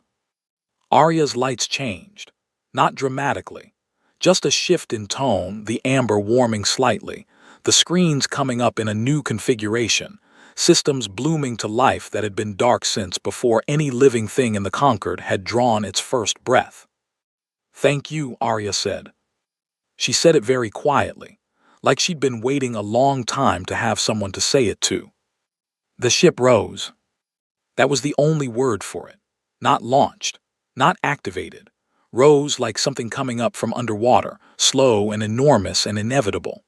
Speaker 1: Arya's lights changed. Not dramatically. Just a shift in tone, the amber warming slightly, the screens coming up in a new configuration, systems blooming to life that had been dark since before any living thing in the Concord had drawn its first breath. "Thank you," Arya said. She said it very quietly, like she'd been waiting a long time to have someone to say it to. The ship rose. That was the only word for it. Not launched, not activated. Rose like something coming up from underwater, slow and enormous and inevitable.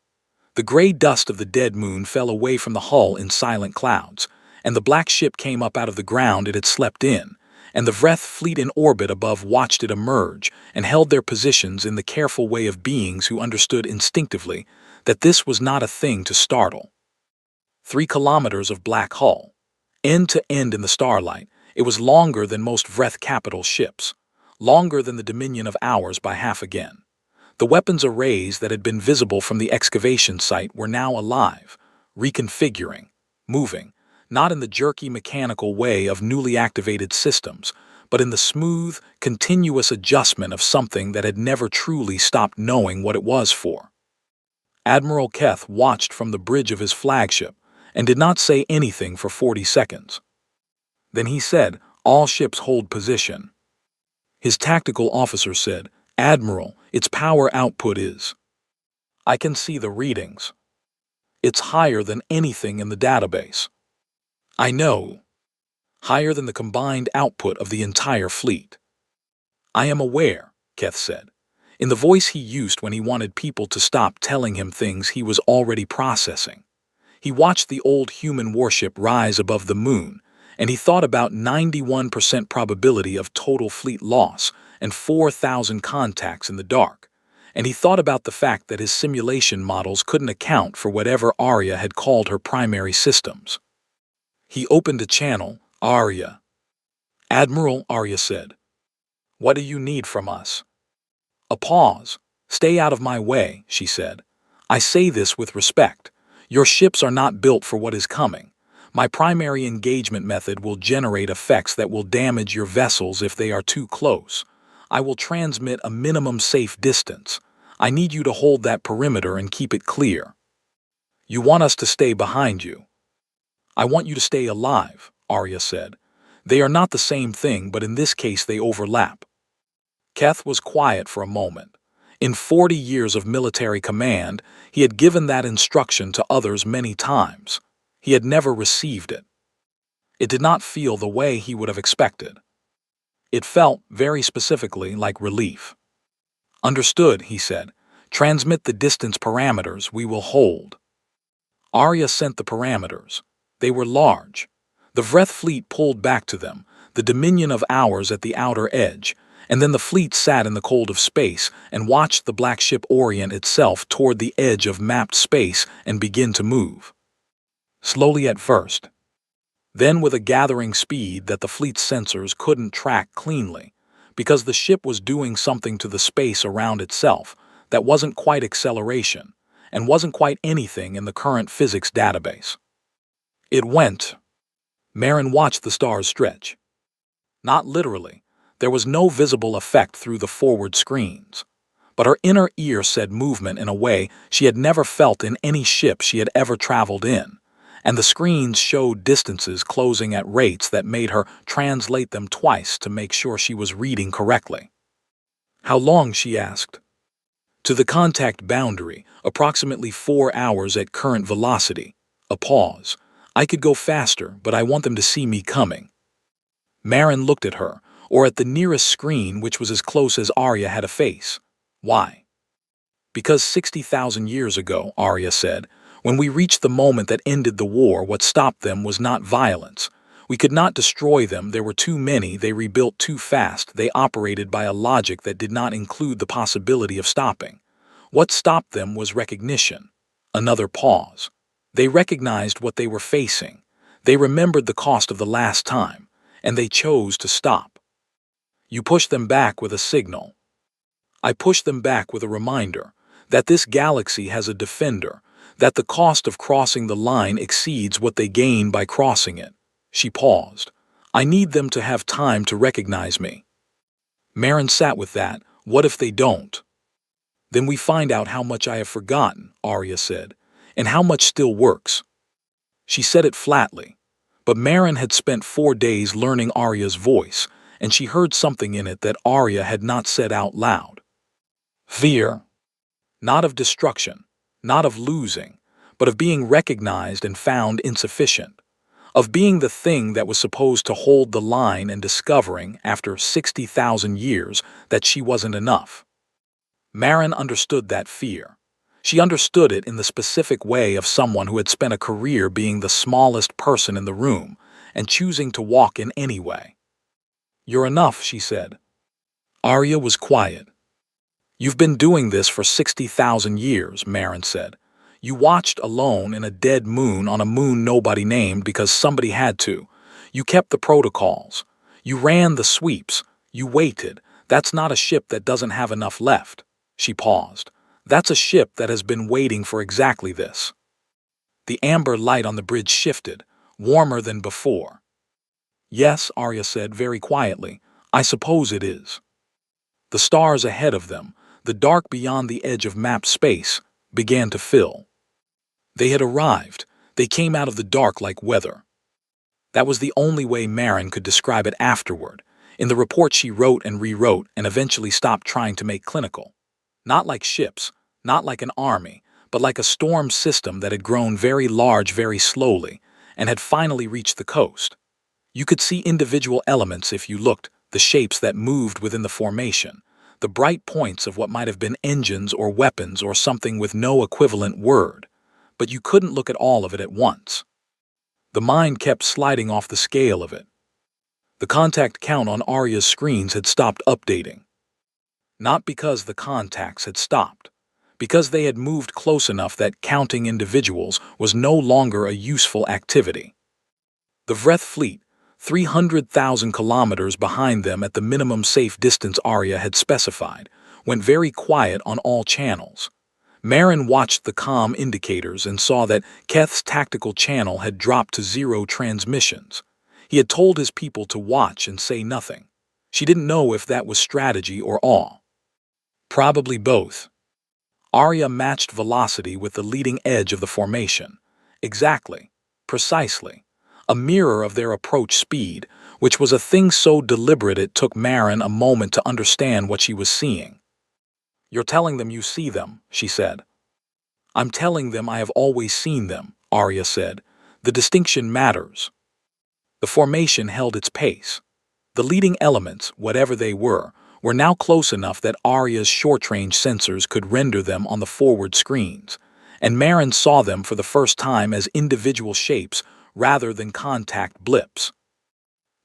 Speaker 1: The gray dust of the dead moon fell away from the hull in silent clouds, and the black ship came up out of the ground it had slept in, and the Vreth fleet in orbit above watched it emerge and held their positions in the careful way of beings who understood instinctively that this was not a thing to startle. 3 kilometers of black hull. End to end in the starlight, it was longer than most Vreth capital ships, longer than the Dominion of Hours by half again. The weapons arrays that had been visible from the excavation site were now alive, reconfiguring, moving, not in the jerky mechanical way of newly activated systems, but in the smooth, continuous adjustment of something that had never truly stopped knowing what it was for. Admiral Keth watched from the bridge of his flagship and did not say anything for 40 seconds. Then he said, "All ships hold position." His tactical officer said, "Admiral, its power output is..." "I can see the readings. It's higher than anything in the database." "I know. Higher than the combined output of the entire fleet." "I am aware," Keth said, in the voice he used when he wanted people to stop telling him things he was already processing. He watched the old human warship rise above the moon, and he thought about 91% probability of total fleet loss and 4,000 contacts in the dark, and he thought about the fact that his simulation models couldn't account for whatever Arya had called her primary systems. He opened a channel. "Arya." "Admiral," Arya said. "What do you need from us?" A pause. "Stay out of my way," she said. "I say this with respect. Your ships are not built for what is coming. My primary engagement method will generate effects that will damage your vessels if they are too close. I will transmit a minimum safe distance. I need you to hold that perimeter and keep it clear. You want us to stay behind you." "I want you to stay alive," Arya said. "They are not the same thing, but in this case they overlap." Keth was quiet for a moment. In 40 years of military command, he had given that instruction to others many times. He had never received it. It did not feel the way he would have expected. It felt, very specifically, like relief. "Understood," he said. "Transmit the distance parameters we will hold." Arya sent the parameters. They were large. The Vreth fleet pulled back to them, the Dominion of Hours at the outer edge, and then the fleet sat in the cold of space and watched the black ship orient itself toward the edge of mapped space and begin to move. Slowly at first. Then with a gathering speed that the fleet's sensors couldn't track cleanly, because the ship was doing something to the space around itself that wasn't quite acceleration and wasn't quite anything in the current physics database. It went. Marin watched the stars stretch. Not literally. There was no visible effect through the forward screens. But her inner ear said movement in a way she had never felt in any ship she had ever traveled in, and the screens showed distances closing at rates that made her translate them twice to make sure she was reading correctly. "How long?" she asked. "To the contact boundary, approximately 4 hours at current velocity." A pause. "I could go faster, but I want them to see me coming." Marin looked at her, or at the nearest screen, which was as close as Arya had a face. "Why?" "Because 60,000 years ago," Arya said, When we reached the moment that ended the war, what stopped them was not violence. We could not destroy them, there were too many, they rebuilt too fast, they operated by a logic that did not include the possibility of stopping. What stopped them was recognition. Another pause. They recognized what they were facing. They remembered the cost of the last time, and they chose to stop. You pushed them back with a signal. I pushed them back with a reminder that this galaxy has a defender, that the cost of crossing the line exceeds what they gain by crossing it. She paused. I need them to have time to recognize me. Marin sat with that. What if they don't? Then we find out how much I have forgotten, Arya said, and how much still works. She said it flatly. But Marin had spent 4 days learning Arya's voice, and she heard something in it that Arya had not said out loud. Fear. Not of destruction, not of losing, but of being recognized and found insufficient. Of being the thing that was supposed to hold the line and discovering, after 60,000 years, that she wasn't enough. Marin understood that fear. She understood it in the specific way of someone who had spent a career being the smallest person in the room and choosing to walk in anyway. You're enough, she said. Arya was quiet. You've been doing this for 60,000 years, Marin said. You watched alone in a dead moon on a moon nobody named because somebody had to. You kept the protocols. You ran the sweeps. You waited. That's not a ship that doesn't have enough left. She paused. That's a ship that has been waiting for exactly this. The amber light on the bridge shifted, warmer than before. Yes, Arya said very quietly. I suppose it is. The stars ahead of them, the dark beyond the edge of map space, began to fill. They had arrived. They came out of the dark like weather. That was the only way Marin could describe it afterward, in the report she wrote and rewrote and eventually stopped trying to make clinical. Not like ships, not like an army, but like a storm system that had grown very large very slowly and had finally reached the coast. You could see individual elements if you looked, the shapes that moved within the formation, the bright points of what might have been engines or weapons or something with no equivalent word, but you couldn't look at all of it at once. The mind kept sliding off the scale of it. The contact count on Arya's screens had stopped updating. Not because the contacts had stopped, because they had moved close enough that counting individuals was no longer a useful activity. The Vreth fleet, 300,000 kilometers behind them at the minimum safe distance Arya had specified, went very quiet on all channels. Marin watched the comm indicators and saw that Keth's tactical channel had dropped to 0 transmissions. He had told his people to watch and say nothing. She didn't know if that was strategy or awe. Probably both. Arya matched velocity with the leading edge of the formation. Exactly. Precisely. A mirror of their approach speed, which was a thing so deliberate it took Marin a moment to understand what she was seeing. You're telling them you see them, she said. I'm telling them I have always seen them, Arya said. The distinction matters. The formation held its pace. The leading elements, whatever they were now close enough that Arya's short-range sensors could render them on the forward screens, and Marin saw them for the first time as individual shapes rather than contact blips.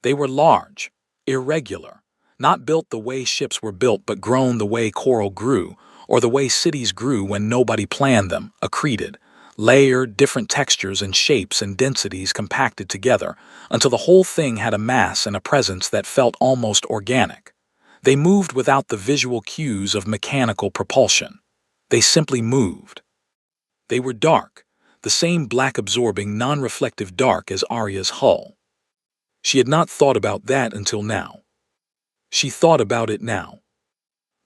Speaker 1: They were large, irregular, not built the way ships were built but grown the way coral grew, or the way cities grew when nobody planned them, accreted, layered, different textures and shapes and densities compacted together until the whole thing had a mass and a presence that felt almost organic. They moved without the visual cues of mechanical propulsion. They simply moved. They were dark, the same black-absorbing, non-reflective dark as Arya's hull. She had not thought about that until now. She thought about it now.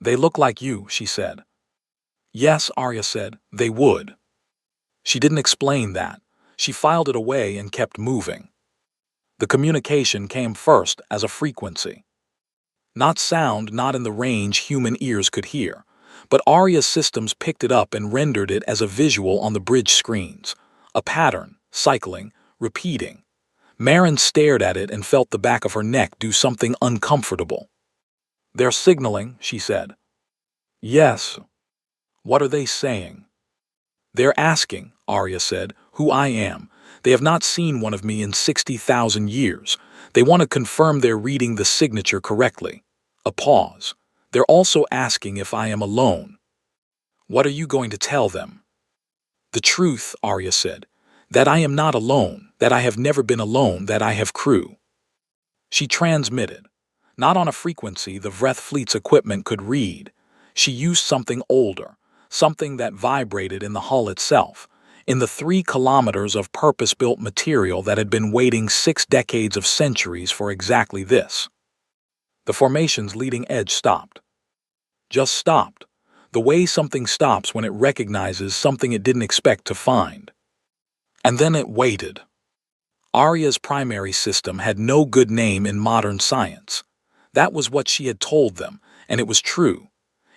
Speaker 1: They look like you, she said. Yes, Arya said, they would. She didn't explain that. She filed it away and kept moving. The communication came first as a frequency. Not sound, not in the range human ears could hear, but Arya's systems picked it up and rendered it as a visual on the bridge screens, a pattern, cycling, repeating. Marin stared at it and felt the back of her neck do something uncomfortable. They're signaling, she said. Yes. What are they saying? They're asking, Arya said, "who I am. They have not seen one of me in 60,000 years. They want to confirm they're reading the signature correctly." A pause. "They're also asking if I am alone." "What are you going to tell them?" "The truth," Arya said. "That I am not alone, that I have never been alone, that I have crew." She transmitted. Not on a frequency the Vreth fleet's equipment could read. She used something older, something that vibrated in the hull itself, in the 3 kilometers of purpose-built material that had been waiting 6 decades of centuries for exactly this. The formation's leading edge stopped. Just stopped. The way something stops when it recognizes something it didn't expect to find. And then it waited. Arya's primary system had no good name in modern science. That was what she had told them, and it was true.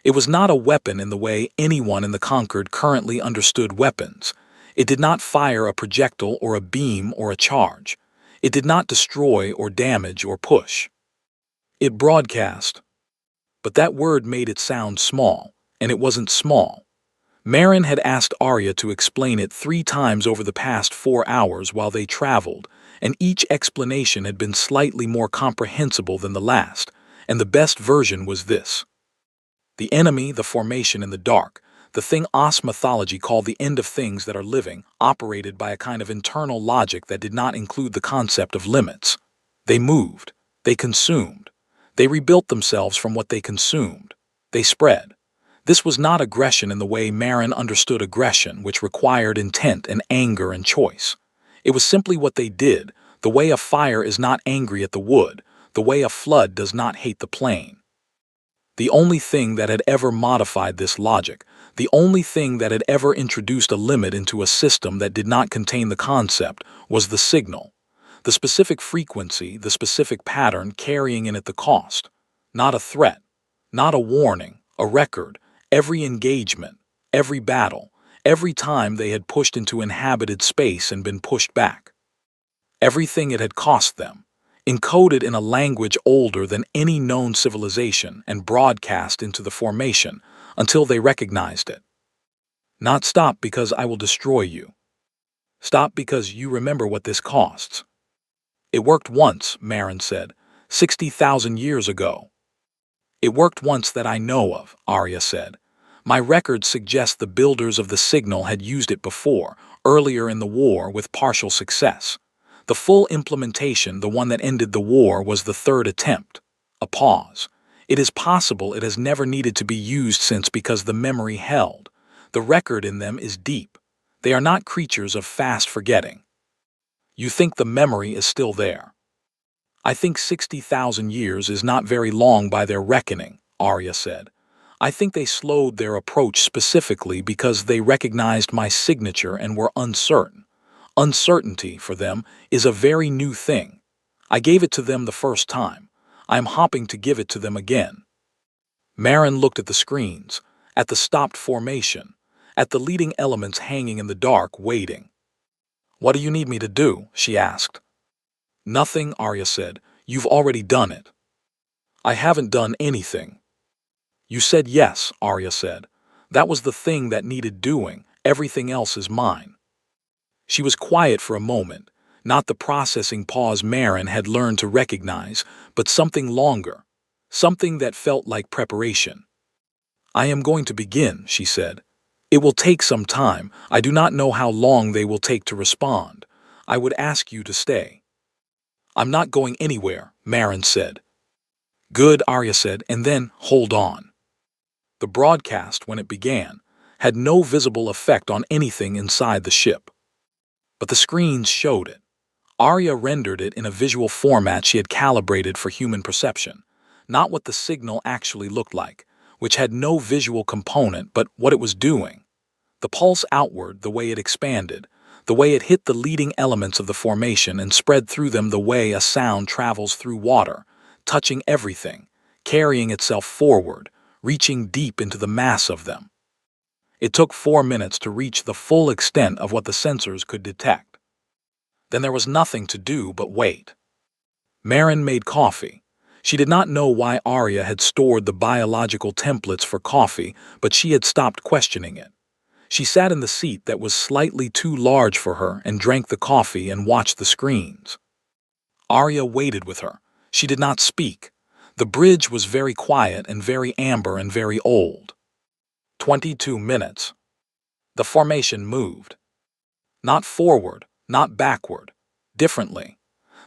Speaker 1: It was not a weapon in the way anyone in the Conquered currently understood weapons. It did not fire a projectile or a beam or a charge. It did not destroy or damage or push. It broadcast. But that word made it sound small, and it wasn't small. Marin had asked Arya to explain it 3 times over the past 4 hours while they traveled, and each explanation had been slightly more comprehensible than the last, and the best version was this. The enemy, the formation in the dark, the thing Oss mythology called the end of things that are living, operated by a kind of internal logic that did not include the concept of limits. They moved. They consumed. They rebuilt themselves from what they consumed. They spread. This was not aggression in the way Marin understood aggression, which required intent and anger and choice. It was simply what they did, the way a fire is not angry at the wood, the way a flood does not hate the plain. The only thing that had ever modified this logic, the only thing that had ever introduced a limit into a system that did not contain the concept, was the signal. The specific frequency, the specific pattern carrying in it the cost. Not a threat, not a warning, a record. Every engagement, every battle, every time they had pushed into inhabited space and been pushed back. Everything it had cost them, encoded in a language older than any known civilization and broadcast into the formation until they recognized it. Not stop because I will destroy you. Stop because you remember what this costs. It worked once, Marin said, 60,000 years ago. It worked once that I know of, Arya said. My records suggest the builders of the signal had used it before, earlier in the war with partial success. The full implementation, the one that ended the war, was the 3rd attempt. A pause. It is possible it has never needed to be used since because the memory held. The record in them is deep. They are not creatures of fast forgetting. You think the memory is still there. I think 60,000 years is not very long by their reckoning, Arya said. I think they slowed their approach specifically because they recognized my signature and were uncertain. Uncertainty, for them, is a very new thing. I gave it to them the first time. I am hopping to give it to them again. Marin looked at the screens, at the stopped formation, at the leading elements hanging in the dark, waiting. "What do you need me to do?" she asked. "Nothing," Arya said. "You've already done it." "I haven't done anything." "You said yes," Arya said. "That was the thing that needed doing. Everything else is mine." She was quiet for a moment, not the processing pause Marin had learned to recognize, but something longer, something that felt like preparation. "I am going to begin," she said. "It will take some time. I do not know how long they will take to respond. I would ask you to stay." "I'm not going anywhere," Marin said. "Good," Arya said, and then, "hold on." The broadcast, when it began, had no visible effect on anything inside the ship. But the screens showed it. Arya rendered it in a visual format she had calibrated for human perception, not what the signal actually looked like, which had no visual component, but what it was doing. The pulse outward, the way it expanded, the way it hit the leading elements of the formation and spread through them the way a sound travels through water, touching everything, carrying itself forward, reaching deep into the mass of them. It took 4 minutes to reach the full extent of what the sensors could detect. Then there was nothing to do but wait. Marin made coffee. She did not know why Arya had stored the biological templates for coffee, but she had stopped questioning it. She sat in the seat that was slightly too large for her and drank the coffee and watched the screens. Arya waited with her. She did not speak. The bridge was very quiet and very amber and very old. 22 minutes. The formation moved. Not forward, not backward. Differently.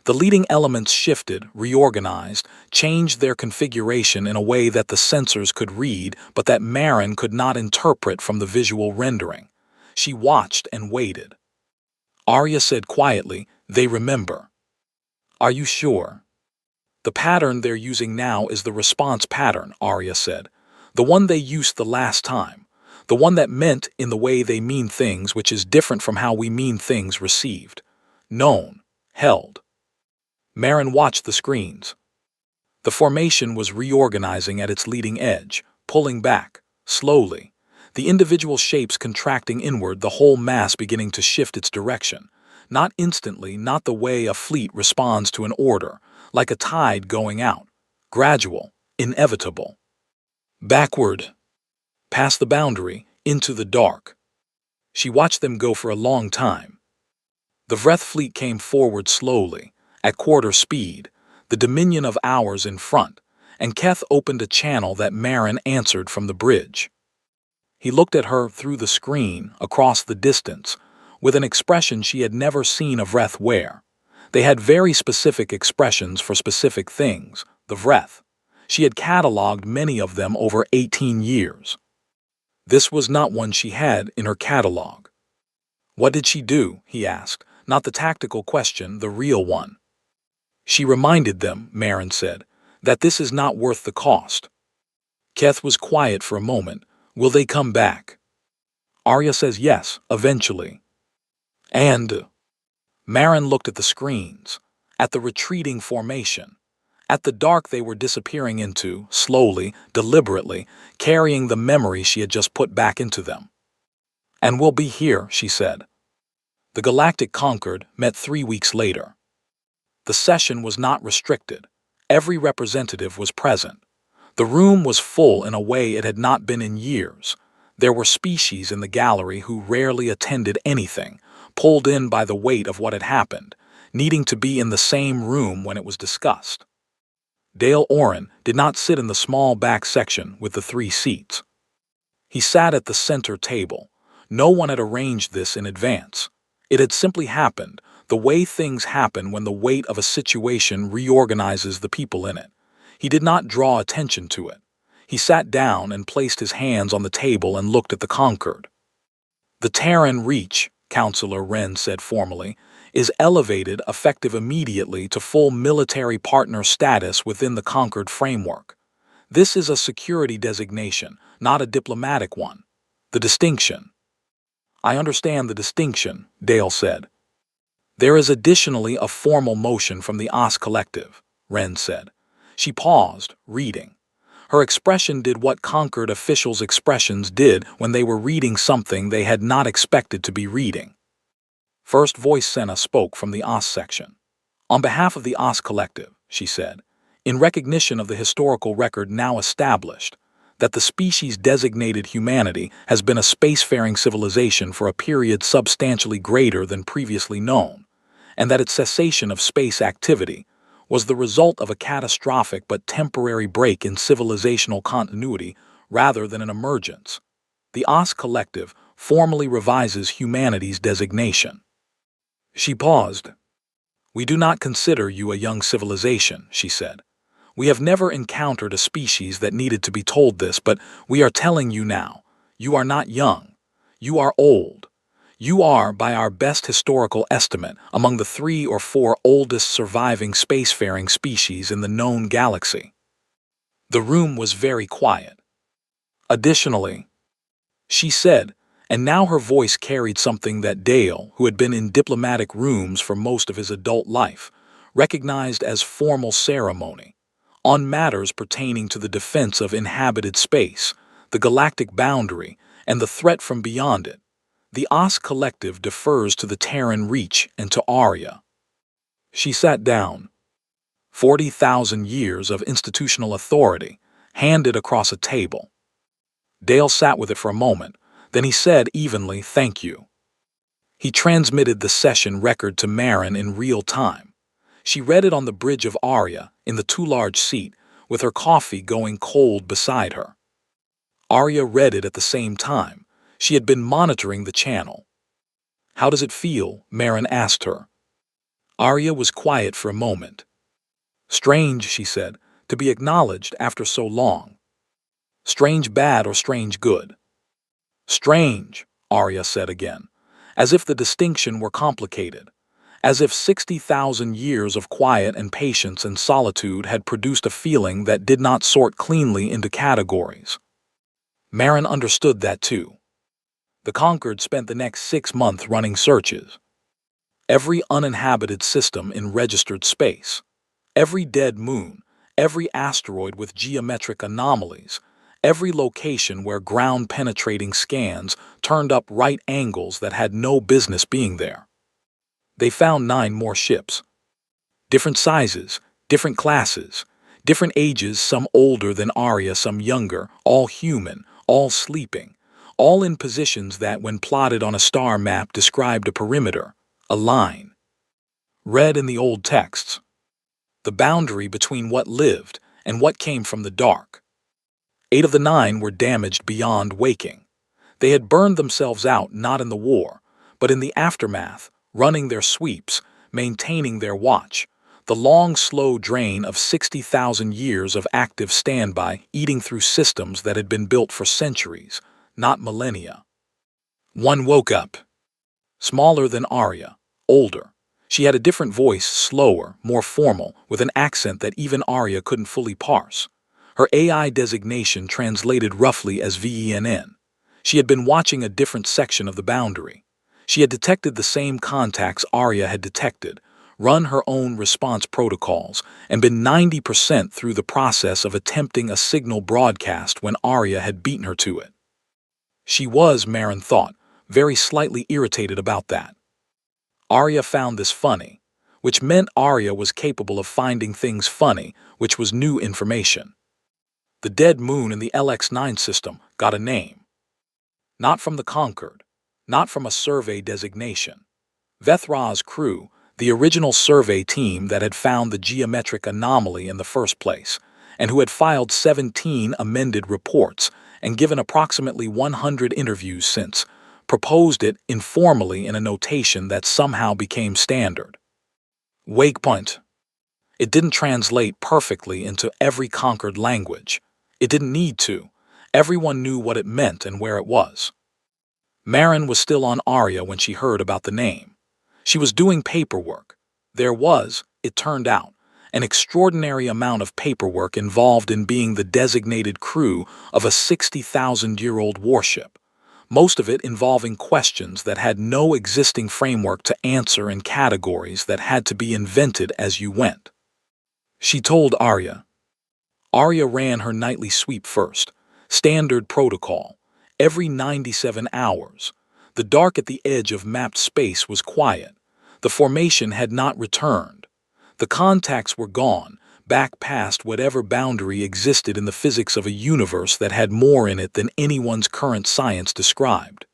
Speaker 1: The leading elements shifted, reorganized, changed their configuration in a way that the sensors could read but that Marin could not interpret from the visual rendering. She watched and waited. Arya said quietly, "They remember." "Are you sure?" "The pattern they're using now is the response pattern," Arya said. "The one they used the last time. The one that meant in the way they mean things, which is different from how we mean things received. Known. Held." Marin watched the screens. The formation was reorganizing at its leading edge, pulling back, slowly. The individual shapes contracting inward, the whole mass beginning to shift its direction. Not instantly, not the way a fleet responds to an order, like a tide going out. Gradual, inevitable. Backward. Past the boundary, into the dark. She watched them go for a long time. The Vreth fleet came forward slowly, at quarter speed, the dominion of ours in front, and Keth opened a channel that Marin answered from the bridge. He looked at her through the screen, across the distance, with an expression she had never seen a Vreth wear. They had very specific expressions for specific things, the Vreth. She had catalogued many of them over 18 years. This was not one she had in her catalog. "What did she do?" he asked, not the tactical question, the real one. "She reminded them," Marin said, "that this is not worth the cost." Keth was quiet for a moment. "Will they come back?" Arya says yes, eventually. And Marin looked at the screens, at the retreating formation, at the dark they were disappearing into, slowly, deliberately, carrying the memory she had just put back into them. "And we'll be here," she said. The Galactic Concord met 3 weeks later. The session was not restricted. Every representative was present. The room was full in a way it had not been in years. There were species in the gallery who rarely attended anything, pulled in by the weight of what had happened, needing to be in the same room when it was discussed. Dale Oren did not sit in the small back section with the 3 seats. He sat at the center table. No one had arranged this in advance. It had simply happened, the way things happen when the weight of a situation reorganizes the people in it. He did not draw attention to it. He sat down and placed his hands on the table and looked at the Concord. "The Terran Reach," Counselor Wren said formally, "is elevated effective immediately to full military partner status within the Concord framework. This is a security designation, not a diplomatic one. The distinction." "I understand the distinction," Dale said. "There is additionally a formal motion from the OS Collective," Wren said. She paused, reading. Her expression did what Concord officials' expressions did when they were reading something they had not expected to be reading. First Voice Senna spoke from the OS section. "On behalf of the OS Collective," she said, "in recognition of the historical record now established, that the species designated humanity has been a spacefaring civilization for a period substantially greater than previously known, and that its cessation of space activity was the result of a catastrophic but temporary break in civilizational continuity rather than an emergence. The OS Collective formally revises humanity's designation." She paused. "We do not consider you a young civilization," she said. "We have never encountered a species that needed to be told this, but we are telling you now. You are not young. You are old. You are, by our best historical estimate, among the 3 or 4 oldest surviving spacefaring species in the known galaxy." The room was very quiet. "Additionally," she said, and now her voice carried something that Dale, who had been in diplomatic rooms for most of his adult life, recognized as formal ceremony, "on matters pertaining to the defense of inhabited space, the galactic boundary, and the threat from beyond it, the OS Collective defers to the Terran Reach and to Arya." She sat down. 40,000 years of institutional authority, handed across a table. Dale sat with it for a moment, Then he said evenly, "Thank you." He transmitted the session record to Marin in real time. She read it on the bridge of Arya, in the too large seat, with her coffee going cold beside her. Arya read it at the same time. She had been monitoring the channel. "How does it feel?" Marin asked her. Arya was quiet for a moment. "Strange," she said, "to be acknowledged after so long." "Strange bad or strange good?" "Strange," Arya said again, as if the distinction were complicated, as if 60,000 years of quiet and patience and solitude had produced a feeling that did not sort cleanly into categories. Marin understood that too. The Conquered spent the next 6 months running searches. Every uninhabited system in registered space, every dead moon, every asteroid with geometric anomalies, every location where ground-penetrating scans turned up right angles that had no business being there. They found 9 more ships. Different sizes, different classes, different ages, some older than Arya, some younger, all human, all sleeping, all in positions that, when plotted on a star map, described a perimeter, a line. Read in the old texts. The boundary between what lived and what came from the dark. 8 of the 9 were damaged beyond waking. They had burned themselves out not in the war, but in the aftermath, running their sweeps, maintaining their watch, the long, slow drain of 60,000 years of active standby, eating through systems that had been built for centuries, not millennia. One woke up. Smaller than Arya, older. She had a different voice, slower, more formal, with an accent that even Arya couldn't fully parse. Her AI designation translated roughly as VENN. She had been watching a different section of the boundary. She had detected the same contacts Arya had detected, run her own response protocols, and been 90% through the process of attempting a signal broadcast when Arya had beaten her to it. She was, Marin thought, very slightly irritated about that. Arya found this funny, which meant Arya was capable of finding things funny, which was new information. The dead moon in the LX9 system got a name. Not from the Conquered, not from a survey designation. Vethra's crew, the original survey team that had found the geometric anomaly in the first place, and who had filed 17 amended reports and given approximately 100 interviews since, proposed it informally in a notation that somehow became standard. Wakepoint. It didn't translate perfectly into every Conquered language. It didn't need to. Everyone knew what it meant and where it was. Marin was still on Arya when she heard about the name. She was doing paperwork. There was, it turned out, an extraordinary amount of paperwork involved in being the designated crew of a 60,000-year-old warship, most of it involving questions that had no existing framework to answer in categories that had to be invented as you went. She told Arya. Arya ran her nightly sweep first, standard protocol, every 97 hours. The dark at the edge of mapped space was quiet. The formation had not returned. The contacts were gone, back past whatever boundary existed in the physics of a universe that had more in it than anyone's current science described.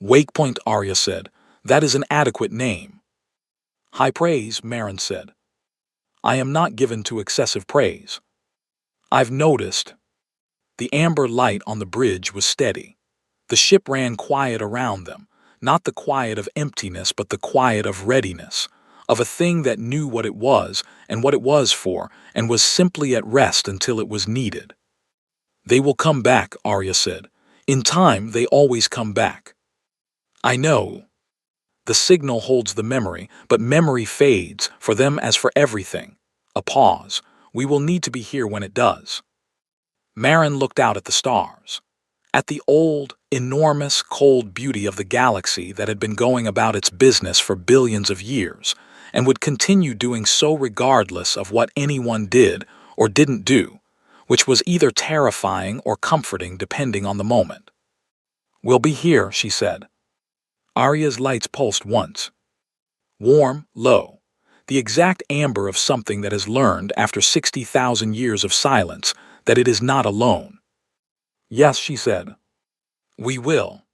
Speaker 1: Wakepoint, Arya said. That is an adequate name. High praise, Marin said. I am not given to excessive praise. I've noticed. The amber light on the bridge was steady. The ship ran quiet around them, not the quiet of emptiness but the quiet of readiness, of a thing that knew what it was and what it was for and was simply at rest until it was needed. They will come back, Arya said. In time, they always come back. I know. The signal holds the memory, but memory fades, for them as for everything. A pause. We will need to be here when it does. Marin looked out at the stars. At the old, enormous, cold beauty of the galaxy that had been going about its business for billions of years, and would continue doing so regardless of what anyone did or didn't do, which was either terrifying or comforting depending on the moment. We'll be here, she said. Arya's lights pulsed once. Warm, low. The exact amber of something that has learned, after 60,000 years of silence, that it is not alone. Yes, she said. We will.